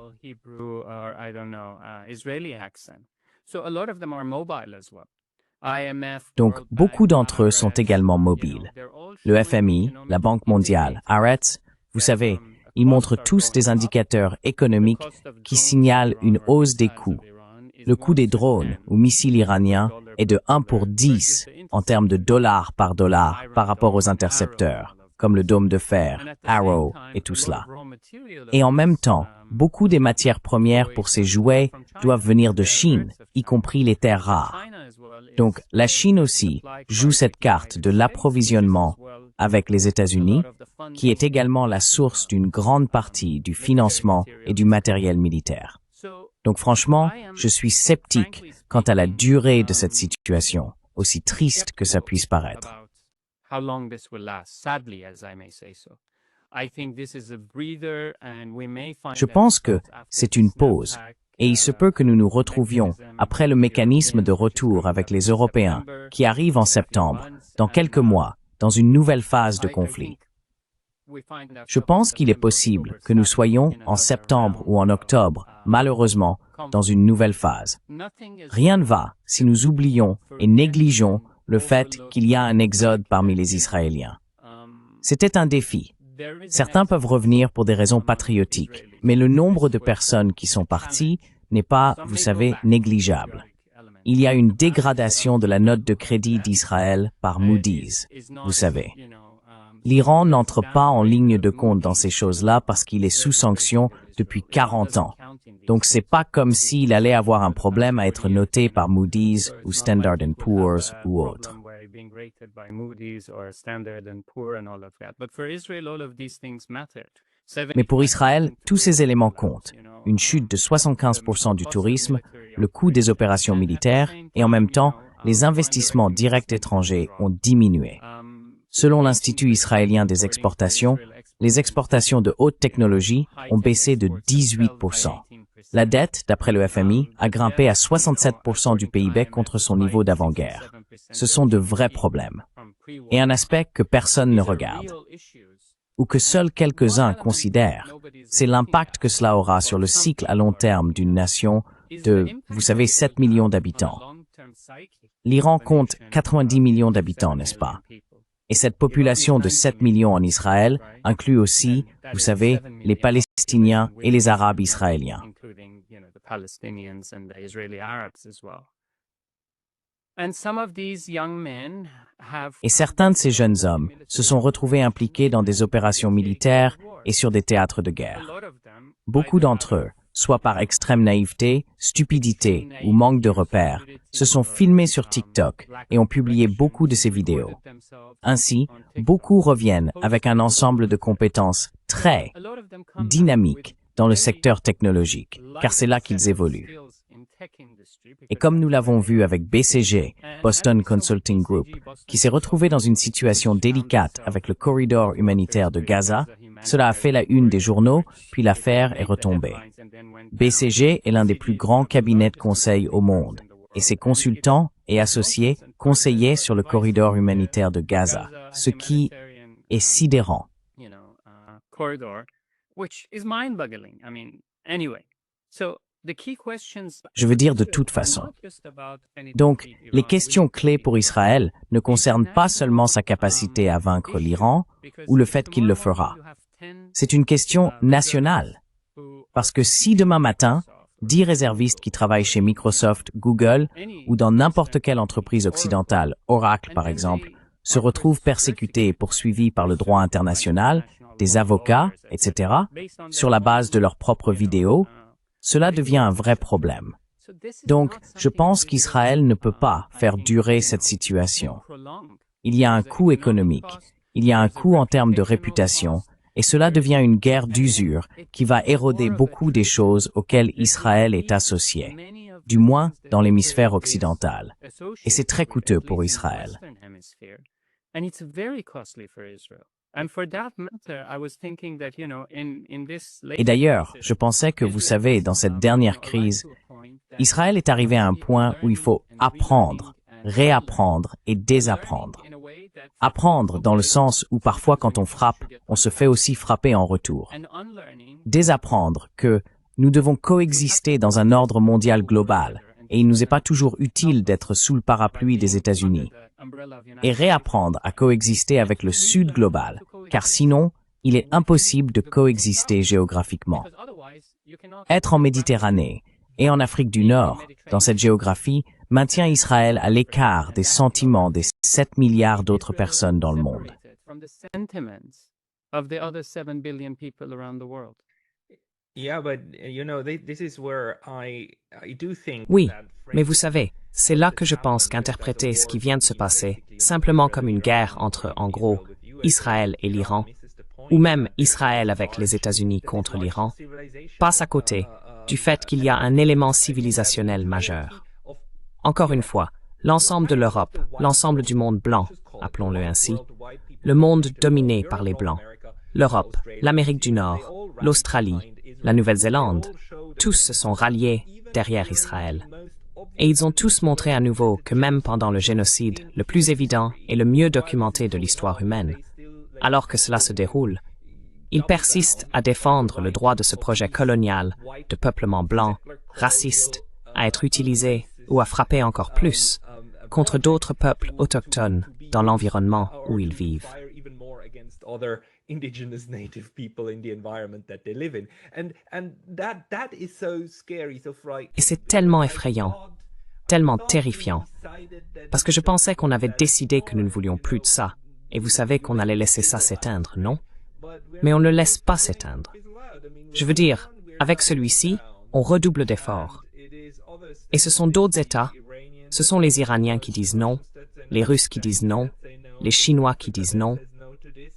Donc, beaucoup d'entre eux sont également mobiles. Le FMI, la Banque mondiale, Haaretz, vous savez, ils montrent tous des indicateurs économiques qui signalent une hausse des coûts. Le coût des drones ou missiles iraniens est de 1 pour 10 en termes de dollars par dollar par rapport aux intercepteurs, comme le dôme de fer, Arrow et tout cela. Et en même temps, beaucoup des matières premières pour ces jouets doivent venir de Chine, y compris les terres rares. Donc, la Chine aussi joue cette carte de l'approvisionnement avec les États-Unis, qui est également la source d'une grande partie du financement et du matériel militaire. Donc franchement, je suis sceptique quant à la durée de cette situation, aussi triste que ça puisse paraître. Je pense que c'est une pause, et il se peut que nous nous retrouvions après le mécanisme de retour avec les Européens qui arrive en septembre, dans quelques mois, dans une nouvelle phase de conflit. Je pense qu'il est possible que nous soyons en septembre ou en octobre, malheureusement, dans une nouvelle phase. Rien ne va si nous oublions et négligeons le fait qu'il y a un exode parmi les Israéliens. C'était un défi. Certains peuvent revenir pour des raisons patriotiques, mais le nombre de personnes qui sont parties n'est pas, vous savez, négligeable. Il y a une dégradation de la note de crédit d'Israël par Moody's, vous savez. L'Iran n'entre pas en ligne de compte dans ces choses-là parce qu'il est sous sanction depuis 40 ans. Donc c'est pas comme s'il allait avoir un problème à être noté par Moody's ou Standard & Poor's ou autre. Mais pour Israël, tous ces éléments comptent. Une chute de 75% du tourisme, le coût des opérations militaires et en même temps, les investissements directs étrangers ont diminué. Selon l'Institut israélien des exportations, les exportations de haute technologie ont baissé de 18%. La dette, d'après le FMI, a grimpé à 67% du PIB contre son niveau d'avant-guerre. Ce sont de vrais problèmes. Et un aspect que personne ne regarde, ou que seuls quelques-uns considèrent, c'est l'impact que cela aura sur le cycle à long terme d'une nation de, vous savez, 7 millions d'habitants. L'Iran compte 90 millions d'habitants, n'est-ce pas? Et cette population de 7 millions en Israël inclut aussi, vous savez, les Palestiniens et les Arabes israéliens. Et certains de ces jeunes hommes se sont retrouvés impliqués dans des opérations militaires et sur des théâtres de guerre. Beaucoup d'entre eux, soit par extrême naïveté, stupidité ou manque de repères, se sont filmés sur TikTok et ont publié beaucoup de ces vidéos. Ainsi, beaucoup reviennent avec un ensemble de compétences très dynamiques dans le secteur technologique, car c'est là qu'ils évoluent. Et comme nous l'avons vu avec BCG, Boston Consulting Group, qui s'est retrouvé dans une situation délicate avec le corridor humanitaire de Gaza, cela a fait la une des journaux, puis l'affaire est retombée. BCG est l'un des plus grands cabinets de conseil au monde, et ses consultants et associés conseillaient sur le corridor humanitaire de Gaza, ce qui est sidérant. Je veux dire de toute façon. Donc, les questions clés pour Israël ne concernent pas seulement sa capacité à vaincre l'Iran ou le fait qu'il le fera. C'est une question nationale. Parce que si demain matin, 10 réservistes qui travaillent chez Microsoft, Google ou dans n'importe quelle entreprise occidentale, Oracle par exemple, se retrouvent persécutés et poursuivis par le droit international, des avocats, etc., sur la base de leurs propres vidéos, cela devient un vrai problème. Donc, je pense qu'Israël ne peut pas faire durer cette situation. Il y a un coût économique, il y a un coût en termes de réputation, et cela devient une guerre d'usure qui va éroder beaucoup des choses auxquelles Israël est associé, du moins dans l'hémisphère occidental. Et c'est très coûteux pour Israël. Et d'ailleurs, je pensais que vous savez, dans cette dernière crise, Israël est arrivé à un point où il faut apprendre, réapprendre et désapprendre. Apprendre dans le sens où parfois quand on frappe, on se fait aussi frapper en retour. Désapprendre que nous devons coexister dans un ordre mondial global et il nous est pas toujours utile d'être sous le parapluie des États-Unis. Et réapprendre à coexister avec le Sud global, car sinon, il est impossible de coexister géographiquement. Être en Méditerranée et en Afrique du Nord, dans cette géographie, maintient Israël à l'écart des sentiments des 7 milliards d'autres personnes dans le monde. Oui, mais vous savez, c'est là que je pense qu'interpréter ce qui vient de se passer, simplement comme une guerre entre, en gros, Israël et l'Iran, ou même Israël avec les États-Unis contre l'Iran, passe à côté du fait qu'il y a un élément civilisationnel majeur. Encore une fois, l'ensemble de l'Europe, l'ensemble du monde blanc, appelons-le ainsi, le monde dominé par les Blancs, l'Europe, l'Amérique du Nord, l'Australie, la Nouvelle-Zélande, tous se sont ralliés derrière Israël. Et ils ont tous montré à nouveau que même pendant le génocide le plus évident et le mieux documenté de l'histoire humaine, alors que cela se déroule, ils persistent à défendre le droit de ce projet colonial de peuplement blanc, raciste, à être utilisé ou à frapper encore plus contre d'autres peuples autochtones dans l'environnement où ils vivent. Et c'est tellement effrayant, tellement terrifiant, parce que je pensais qu'on avait décidé que nous ne voulions plus de ça, et vous savez qu'on allait laisser ça s'éteindre, non? Mais on ne le laisse pas s'éteindre. Je veux dire, avec celui-ci, on redouble d'efforts. Et ce sont d'autres États, ce sont les Iraniens qui disent non, les Russes qui disent non, les Chinois qui disent non,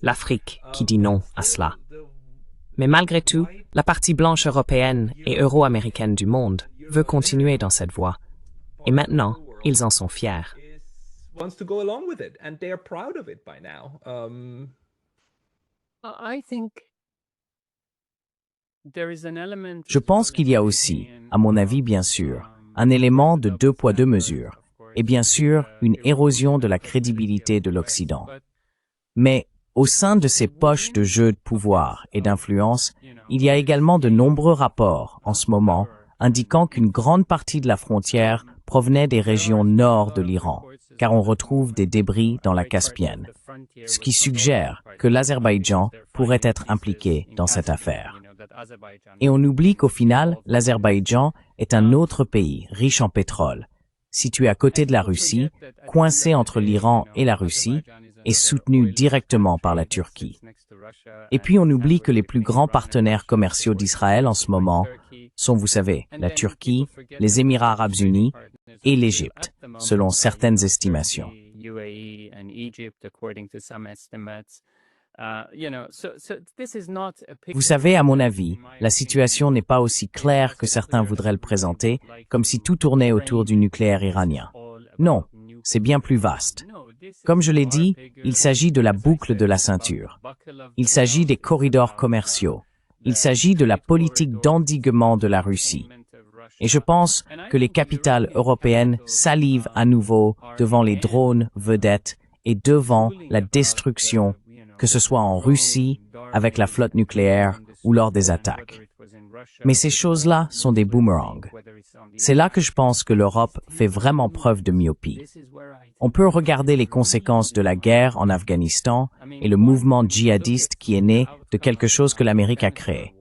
l'Afrique qui dit non à cela. Mais malgré tout, la partie blanche européenne et euro-américaine du monde veut continuer dans cette voie. Et maintenant, ils en sont fiers. Je pense qu'il y a aussi, à mon avis bien sûr, un élément de 2 poids 2 mesures, et bien sûr une érosion de la crédibilité de l'Occident. Mais au sein de ces poches de jeux de pouvoir et d'influence, il y a également de nombreux rapports, en ce moment, indiquant qu'une grande partie de la frontière provenait des régions nord de l'Iran, car on retrouve des débris dans la Caspienne, ce qui suggère que l'Azerbaïdjan pourrait être impliqué dans cette affaire. Et on oublie qu'au final, l'Azerbaïdjan est un autre pays riche en pétrole, situé à côté de la Russie, coincé entre l'Iran et la Russie, et soutenu directement par la Turquie. Et puis on oublie que les plus grands partenaires commerciaux d'Israël en ce moment sont, vous savez, la Turquie, les Émirats arabes unis et l'Égypte, selon certaines estimations. Vous savez, à mon avis, la situation n'est pas aussi claire que certains voudraient le présenter, comme si tout tournait autour du nucléaire iranien. Non, c'est bien plus vaste. Comme je l'ai dit, il s'agit de la boucle de la ceinture. Il s'agit des corridors commerciaux. Il s'agit de la politique d'endiguement de la Russie. Et je pense que les capitales européennes salivent à nouveau devant les drones vedettes et devant la destruction, que ce soit en Russie, avec la flotte nucléaire ou lors des attaques. Mais ces choses-là sont des boomerangs. C'est là que je pense que l'Europe fait vraiment preuve de myopie. On peut regarder les conséquences de la guerre en Afghanistan et le mouvement djihadiste qui est né de quelque chose que l'Amérique a créé.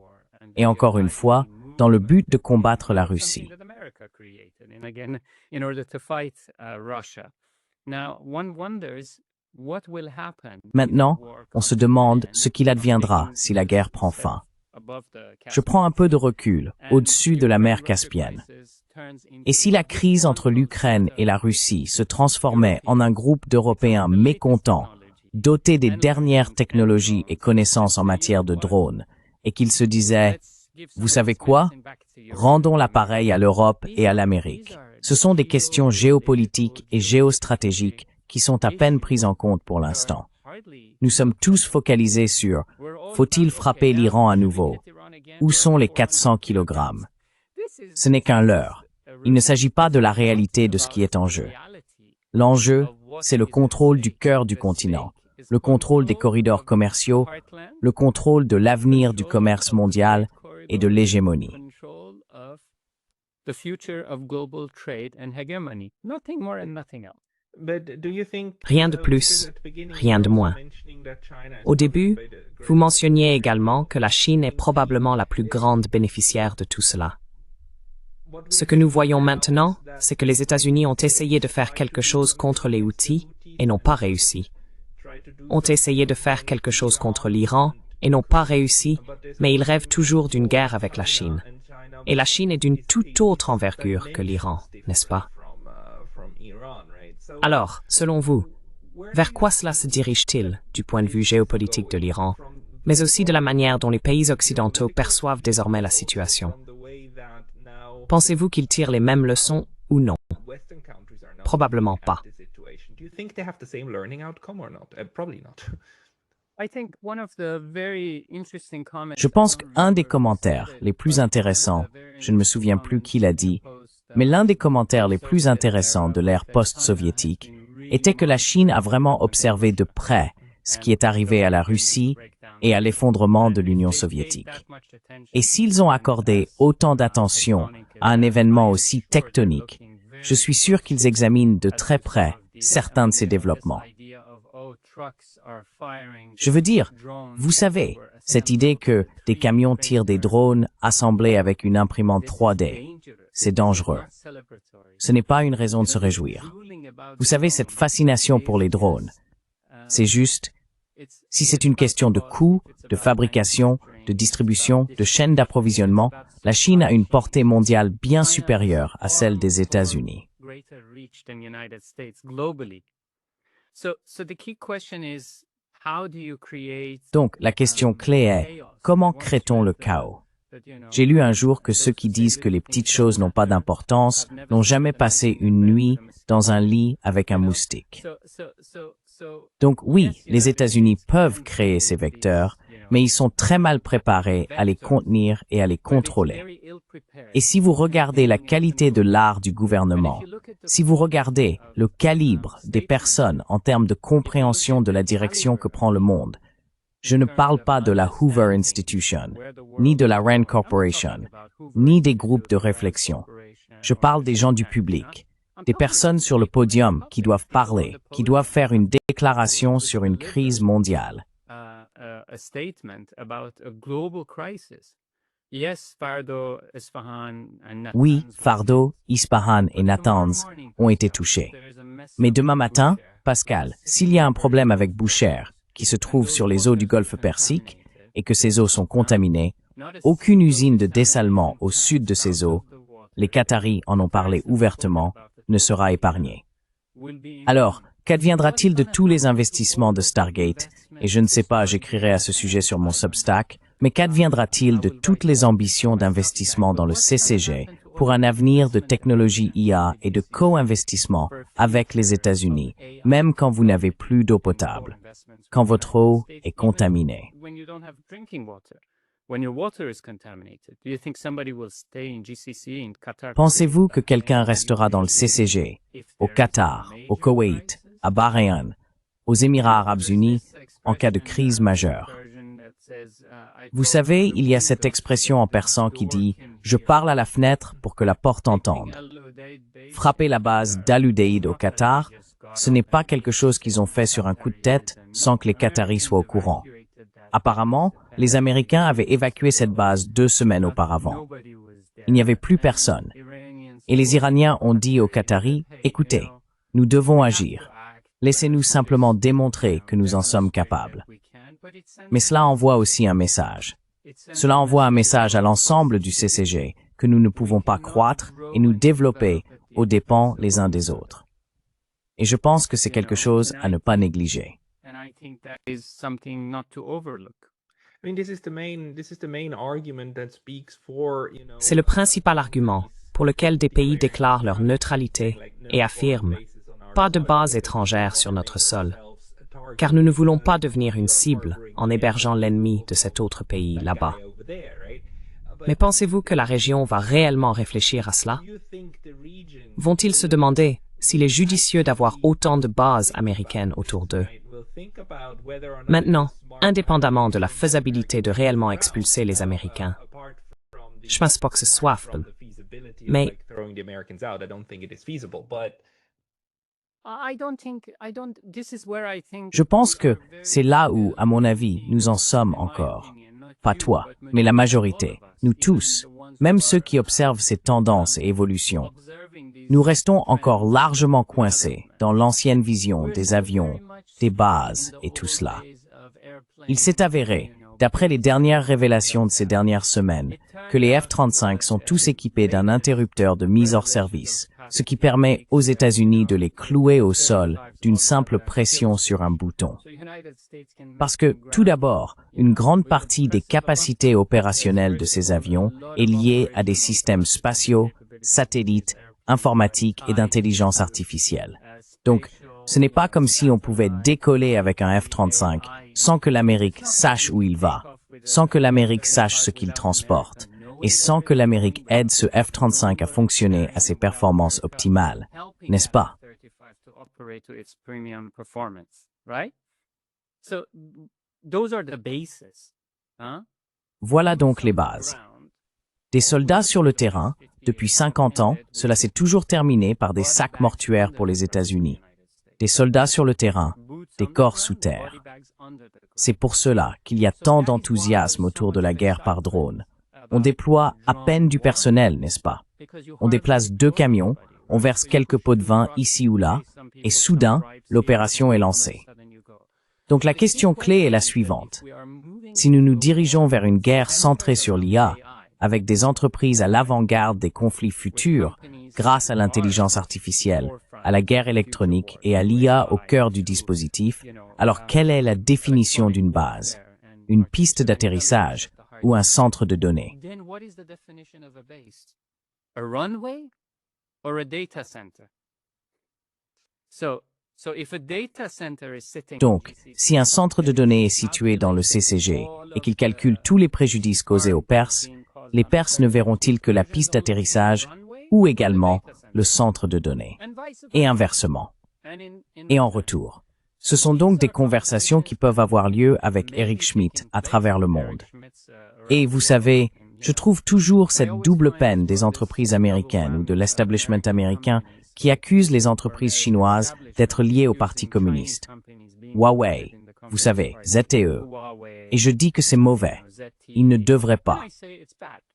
Et encore une fois, dans le but de combattre la Russie. Maintenant, on se demande ce qu'il adviendra si la guerre prend fin. Je prends un peu de recul, au-dessus de la mer Caspienne. Et si la crise entre l'Ukraine et la Russie se transformait en un groupe d'Européens mécontents, dotés des dernières technologies et connaissances en matière de drones, et qu'ils se disaient « Vous savez quoi? Rendons l'appareil à l'Europe et à l'Amérique. » Ce sont des questions géopolitiques et géostratégiques qui sont à peine prises en compte pour l'instant. Nous sommes tous focalisés sur « Faut-il frapper l'Iran à nouveau? Où sont les 400 kilogrammes? » Ce n'est qu'un leurre. Il ne s'agit pas de la réalité de ce qui est en jeu. L'enjeu, c'est le contrôle du cœur du continent, le contrôle des corridors commerciaux, le contrôle de l'avenir du commerce mondial et de l'hégémonie. Rien de plus, rien de moins. Au début, vous mentionniez également que la Chine est probablement la plus grande bénéficiaire de tout cela. Ce que nous voyons maintenant, c'est que les États-Unis ont essayé de faire quelque chose contre les Houthis et n'ont pas réussi. Ont essayé de faire quelque chose contre l'Iran et n'ont pas réussi, mais ils rêvent toujours d'une guerre avec la Chine. Et la Chine est d'une toute autre envergure que l'Iran, n'est-ce pas? Alors, selon vous, vers quoi cela se dirige-t-il du point de vue géopolitique de l'Iran, mais aussi de la manière dont les pays occidentaux perçoivent désormais la situation? Pensez-vous qu'ils tirent les mêmes leçons ou non? Probablement pas. Je pense qu'un des commentaires les plus intéressants, je ne me souviens plus qui l'a dit, mais l'un des commentaires les plus intéressants de l'ère post-soviétique était que la Chine a vraiment observé de près ce qui est arrivé à la Russie et à l'effondrement de l'Union soviétique. Et s'ils ont accordé autant d'attention à un événement aussi tectonique, je suis sûr qu'ils examinent de très près certains de ces développements. Je veux dire, vous savez, cette idée que des camions tirent des drones assemblés avec une imprimante 3D, c'est dangereux. Ce n'est pas une raison de se réjouir. Vous savez, cette fascination pour les drones, c'est juste, si c'est une question de coût, de fabrication, de distribution, de chaîne d'approvisionnement, la Chine a une portée mondiale bien supérieure à celle des États-Unis. Donc, la question clé est, comment crée-t-on le chaos? J'ai lu un jour que ceux qui disent que les petites choses n'ont pas d'importance n'ont jamais passé une nuit dans un lit avec un moustique. Donc oui, les États-Unis peuvent créer ces vecteurs, mais ils sont très mal préparés à les contenir et à les contrôler. Et si vous regardez la qualité de l'art du gouvernement, si vous regardez le calibre des personnes en termes de compréhension de la direction que prend le monde, je ne parle pas de la Hoover Institution, ni de la Rand Corporation, ni des groupes de réflexion. Je parle des gens du public, des personnes sur le podium qui doivent parler, qui doivent faire une déclaration sur une crise mondiale. Oui, Fardo, Ispahan et Natanz ont été touchés. Mais demain matin, Pascal, s'il y a un problème avec Boucher, qui se trouve sur les eaux du golfe Persique, et que ces eaux sont contaminées, aucune usine de dessalement au sud de ces eaux, les Qataris en ont parlé ouvertement, ne sera épargnée. Alors, qu'adviendra-t-il de tous les investissements de Stargate? Et je ne sais pas, j'écrirai à ce sujet sur mon Substack, mais qu'adviendra-t-il de toutes les ambitions d'investissement dans le CCG pour un avenir de technologie IA et de co-investissement avec les États-Unis, même quand vous n'avez plus d'eau potable, quand votre eau est contaminée? Pensez-vous que quelqu'un restera dans le CCG, au Qatar, au Koweït, à Bahreïn, aux Émirats arabes unis, en cas de crise majeure? Vous savez, il y a cette expression en persan qui dit « Je parle à la fenêtre pour que la porte entende ». Frapper la base d'Al-Udeid au Qatar, ce n'est pas quelque chose qu'ils ont fait sur un coup de tête sans que les Qataris soient au courant. Apparemment, les Américains avaient évacué cette base 2 semaines auparavant. Il n'y avait plus personne. Et les Iraniens ont dit aux Qataris « Écoutez, nous devons agir. Laissez-nous simplement démontrer que nous en sommes capables. » Mais cela envoie aussi un message. Cela envoie un message à l'ensemble du CCG que nous ne pouvons pas croître et nous développer aux dépens les uns des autres. Et je pense que c'est quelque chose à ne pas négliger. C'est le principal argument pour lequel des pays déclarent leur neutralité et affirment « pas de base étrangère sur notre sol », car nous ne voulons pas devenir une cible en hébergeant l'ennemi de cet autre pays là-bas. Mais pensez-vous que la région va réellement réfléchir à cela? Vont-ils se demander s'il est judicieux d'avoir autant de bases américaines autour d'eux? Maintenant, indépendamment de la faisabilité de réellement expulser les Américains, je pense pas que ce soit faisable. Mais je pense que c'est là où, à mon avis, nous en sommes encore. Pas toi, mais la majorité, nous tous, même ceux qui observent ces tendances et évolutions. Nous restons encore largement coincés dans l'ancienne vision des avions, des bases et tout cela. Il s'est avéré, d'après les dernières révélations de ces dernières semaines, que les F-35 sont tous équipés d'un interrupteur de mise hors service, ce qui permet aux États-Unis de les clouer au sol d'une simple pression sur un bouton. Parce que, tout d'abord, une grande partie des capacités opérationnelles de ces avions est liée à des systèmes spatiaux, satellites, informatiques et d'intelligence artificielle. Donc, ce n'est pas comme si on pouvait décoller avec un F-35 sans que l'Amérique sache où il va, sans que l'Amérique sache ce qu'il transporte, et sans que l'Amérique aide ce F-35 à fonctionner à ses performances optimales, n'est-ce pas? Voilà donc les bases. Des soldats sur le terrain, depuis 50 ans, cela s'est toujours terminé par des sacs mortuaires pour les États-Unis. Des soldats sur le terrain, des corps sous terre. C'est pour cela qu'il y a tant d'enthousiasme autour de la guerre par drone. On déploie à peine du personnel, n'est-ce pas? On déplace 2 camions, on verse quelques pots de vin ici ou là, et soudain, l'opération est lancée. Donc la question clé est la suivante. Si nous nous dirigeons vers une guerre centrée sur l'IA, avec des entreprises à l'avant-garde des conflits futurs, grâce à l'intelligence artificielle, à la guerre électronique et à l'IA au cœur du dispositif, alors quelle est la définition d'une base? Une piste d'atterrissage ou un centre de données? Donc, si un centre de données est situé dans le CCG et qu'il calcule tous les préjudices causés aux Perses, les Perses ne verront-ils que la piste d'atterrissage ou également le centre de données, et inversement. Et en retour. Ce sont donc des conversations qui peuvent avoir lieu avec Eric Schmidt à travers le monde. Et vous savez, je trouve toujours cette double peine des entreprises américaines ou de l'establishment américain qui accusent les entreprises chinoises d'être liées au Parti communiste. Huawei, vous savez, ZTE. Et je dis que c'est mauvais. Ils ne devraient pas.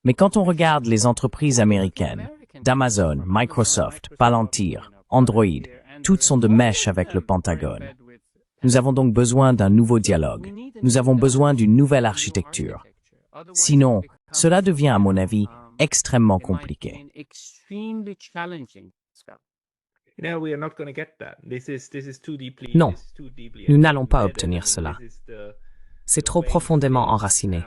Mais quand on regarde les entreprises américaines, d'Amazon, Microsoft, Palantir, Android, toutes sont de mèche avec le Pentagone. Nous avons donc besoin d'un nouveau dialogue. Nous avons besoin d'une nouvelle architecture. Sinon, cela devient, à mon avis, extrêmement compliqué. Non, nous n'allons pas obtenir cela. C'est trop profondément enraciné.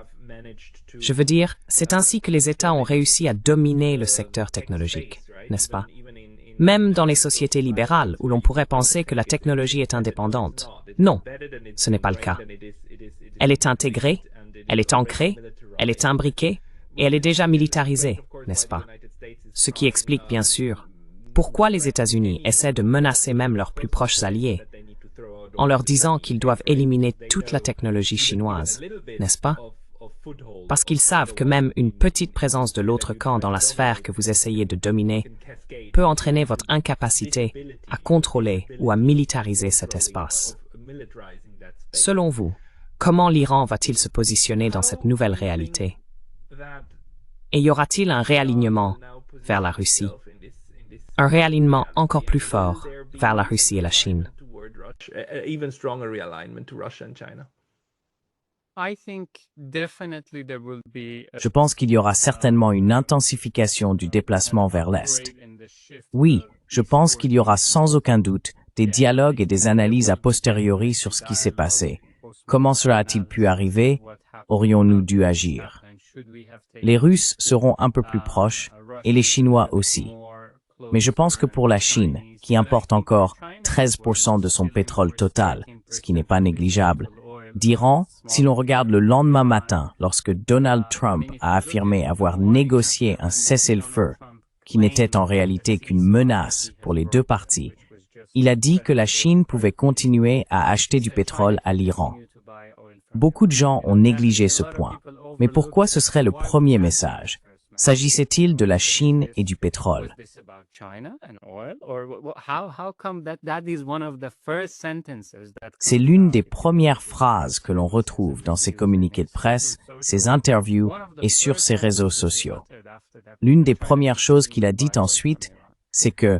Je veux dire, c'est ainsi que les États ont réussi à dominer le secteur technologique, n'est-ce pas? Même dans les sociétés libérales, où l'on pourrait penser que la technologie est indépendante. Non, ce n'est pas le cas. Elle est intégrée, elle est ancrée, elle est imbriquée, et elle est déjà militarisée, n'est-ce pas? Ce qui explique, bien sûr, pourquoi les États-Unis essaient de menacer même leurs plus proches alliés. en leur disant qu'ils doivent éliminer toute la technologie chinoise, n'est-ce pas? Parce qu'ils savent que même une petite présence de l'autre camp dans la sphère que vous essayez de dominer peut entraîner votre incapacité à contrôler ou à militariser cet espace. Selon vous, comment l'Iran va-t-il se positionner dans cette nouvelle réalité? Et y aura-t-il un réalignement vers la Russie? Un réalignement encore plus fort vers la Russie et la Chine? Je pense qu'il y aura certainement une intensification du déplacement vers l'Est. Oui, je pense qu'il y aura sans aucun doute des dialogues et des analyses a posteriori sur ce qui s'est passé. Comment cela a-t-il pu arriver? Aurions-nous dû agir? Les Russes seront un peu plus proches, et les Chinois aussi. Mais je pense que pour la Chine, qui importe encore 13% de son pétrole total, ce qui n'est pas négligeable, d'Iran, si l'on regarde le lendemain matin, lorsque Donald Trump a affirmé avoir négocié un cessez-le-feu, qui n'était en réalité qu'une menace pour les deux parties, il a dit que la Chine pouvait continuer à acheter du pétrole à l'Iran. Beaucoup de gens ont négligé ce point. Mais pourquoi ce serait le premier message? S'agissait-il de la Chine et du pétrole? C'est l'une des premières phrases que l'on retrouve dans ses communiqués de presse, ses interviews et sur ses réseaux sociaux. L'une des premières choses qu'il a dites ensuite, c'est que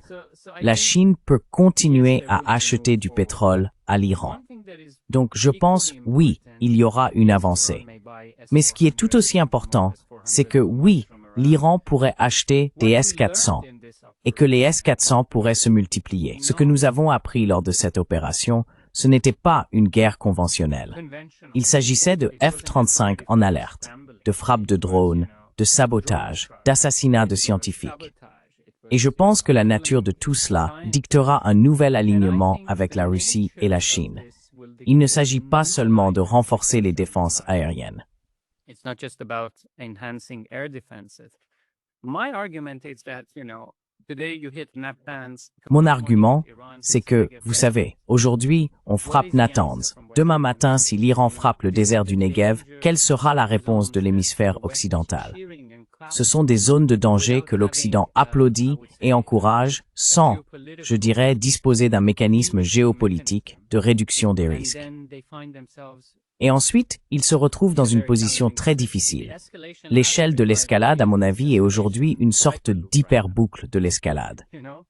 la Chine peut continuer à acheter du pétrole à l'Iran. Donc je pense, oui, il y aura une avancée. Mais ce qui est tout aussi important, c'est que oui, l'Iran pourrait acheter des S-400 et que les S-400 pourraient se multiplier. Ce que nous avons appris lors de cette opération, ce n'était pas une guerre conventionnelle. Il s'agissait de F-35 en alerte, de frappes de drones, de sabotage, d'assassinats de scientifiques. Et je pense que la nature de tout cela dictera un nouvel alignement avec la Russie et la Chine. Il ne s'agit pas seulement de renforcer les défenses aériennes. It's not just about enhancing air defenses. My argument is that, today you hit Natanz. Mon argument, c'est que, vous savez, aujourd'hui, on frappe Natanz. Demain matin, si l'Iran frappe le désert du Negev, quelle sera la réponse de l'hémisphère occidental? Ce sont des zones de danger que l'Occident applaudit et encourage sans, je dirais, disposer d'un mécanisme géopolitique de réduction des risques. Et ensuite, ils se retrouvent dans une position très difficile. L'échelle de l'escalade, à mon avis, est aujourd'hui une sorte d'hyperboucle de l'escalade.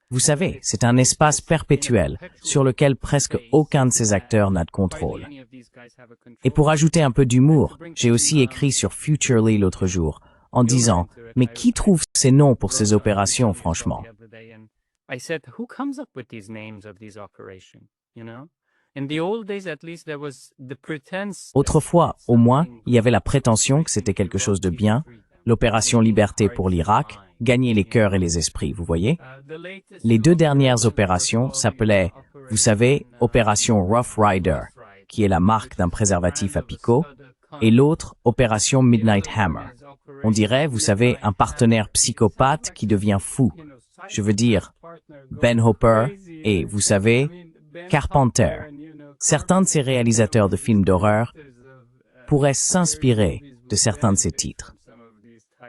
Vous savez, c'est un espace perpétuel sur lequel presque aucun de ces acteurs n'a de contrôle. Et pour ajouter un peu d'humour, j'ai aussi écrit sur Futurely l'autre jour, en disant « Mais qui trouve ces noms pour ces opérations, franchement ?» Autrefois, au moins, il y avait la prétention que c'était quelque chose de bien, l'opération Liberté pour l'Irak, gagner les cœurs et les esprits, vous voyez? Les deux dernières opérations s'appelaient, vous savez, Opération Rough Rider, qui est la marque d'un préservatif à picot, et l'autre, Opération Midnight Hammer. On dirait, vous savez, un partenaire psychopathe qui devient fou. Je veux dire, Ben Hopper et, vous savez, Carpenter. Certains de ces réalisateurs de films d'horreur pourraient s'inspirer de certains de ces titres.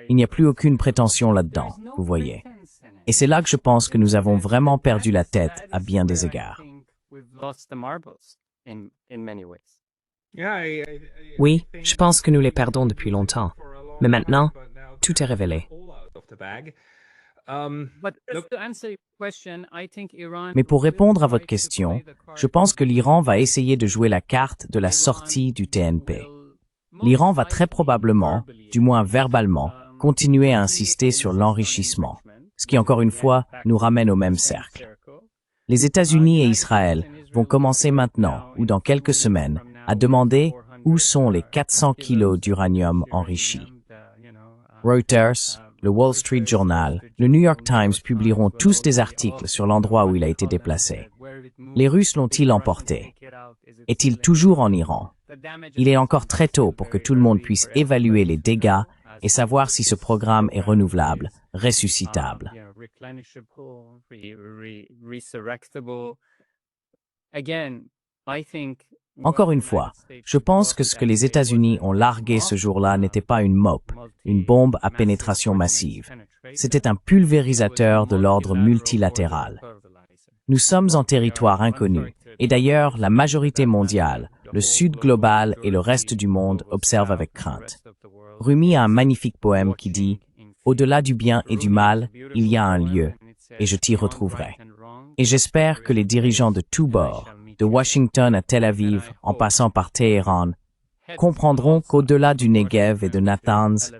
Il n'y a plus aucune prétention là-dedans, vous voyez. Et c'est là que je pense que nous avons vraiment perdu la tête à bien des égards. Oui, je pense que nous les perdons depuis longtemps. Mais maintenant, tout est révélé. Mais pour répondre à votre question, je pense que l'Iran va essayer de jouer la carte de la sortie du TNP. L'Iran va très probablement, du moins verbalement, continuer à insister sur l'enrichissement, ce qui encore une fois nous ramène au même cercle. Les États-Unis et Israël vont commencer maintenant, ou dans quelques semaines, à demander où sont les 400 kilos d'uranium enrichi. Reuters, le Wall Street Journal, le New York Times publieront tous des articles sur l'endroit où il a été déplacé. Les Russes l'ont-ils emporté? Est-il toujours en Iran? Il est encore très tôt pour que tout le monde puisse évaluer les dégâts et savoir si ce programme est renouvelable, ressuscitable. Encore une fois, je pense que ce que les États-Unis ont largué ce jour-là n'était pas une MOP, une bombe à pénétration massive. C'était un pulvérisateur de l'ordre multilatéral. Nous sommes en territoire inconnu, et d'ailleurs, la majorité mondiale, le Sud global et le reste du monde observent avec crainte. Rumi a un magnifique poème qui dit « Au-delà du bien et du mal, il y a un lieu, et je t'y retrouverai. » Et j'espère que les dirigeants de tous bords, de Washington à Tel Aviv, en passant par Téhéran, comprendront qu'au-delà du Negev et de Natanz,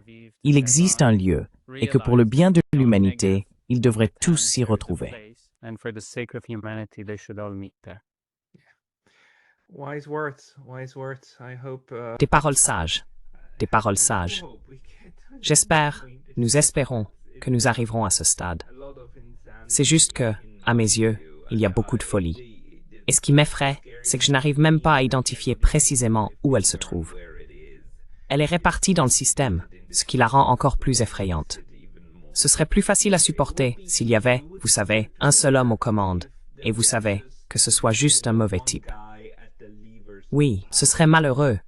il existe un lieu, et que pour le bien de l'humanité, ils devraient tous s'y retrouver. Des paroles sages. Des paroles sages. J'espère, nous espérons, que nous arriverons à ce stade. C'est juste que, à mes yeux, il y a beaucoup de folie. Et ce qui m'effraie, c'est que je n'arrive même pas à identifier précisément où elle se trouve. Elle est répartie dans le système, ce qui la rend encore plus effrayante. Ce serait plus facile à supporter s'il y avait, vous savez, un seul homme aux commandes, et vous savez, que ce soit juste un mauvais type. Oui, ce serait malheureux,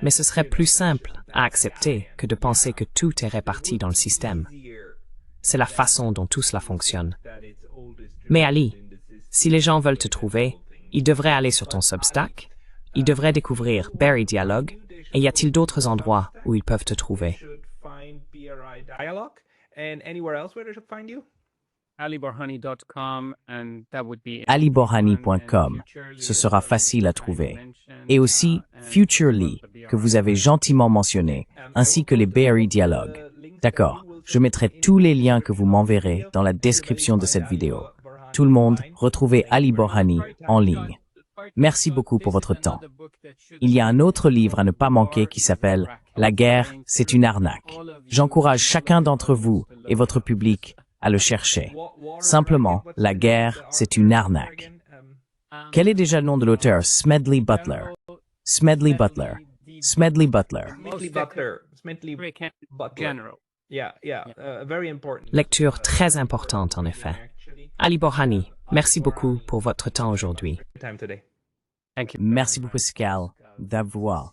mais ce serait plus simple à accepter que de penser que tout est réparti dans le système. C'est la façon dont tout cela fonctionne. Mais Ali, si les gens veulent te trouver, ils devraient aller sur ton Substack, ils devraient découvrir BRI Dialogue, et y a-t-il d'autres endroits où ils peuvent te trouver? aliborhani.com, ce sera facile à trouver. Et aussi Futurely, que vous avez gentiment mentionné, ainsi que les BRI Dialogue. D'accord, je mettrai tous les liens que vous m'enverrez dans la description de cette vidéo. Tout le monde, retrouvez Ali Borhani en ligne. Merci beaucoup pour votre temps. Il y a un autre livre à ne pas manquer qui s'appelle « La guerre, c'est une arnaque ». J'encourage chacun d'entre vous et votre public à le chercher. Simplement, la guerre, c'est une arnaque. Quel est déjà le nom de l'auteur? Smedley Butler. Smedley Butler. Smedley Butler. Lecture très importante, en effet. Ali Borhani, merci beaucoup pour votre temps aujourd'hui. Merci beaucoup, Pascal. D'avoir.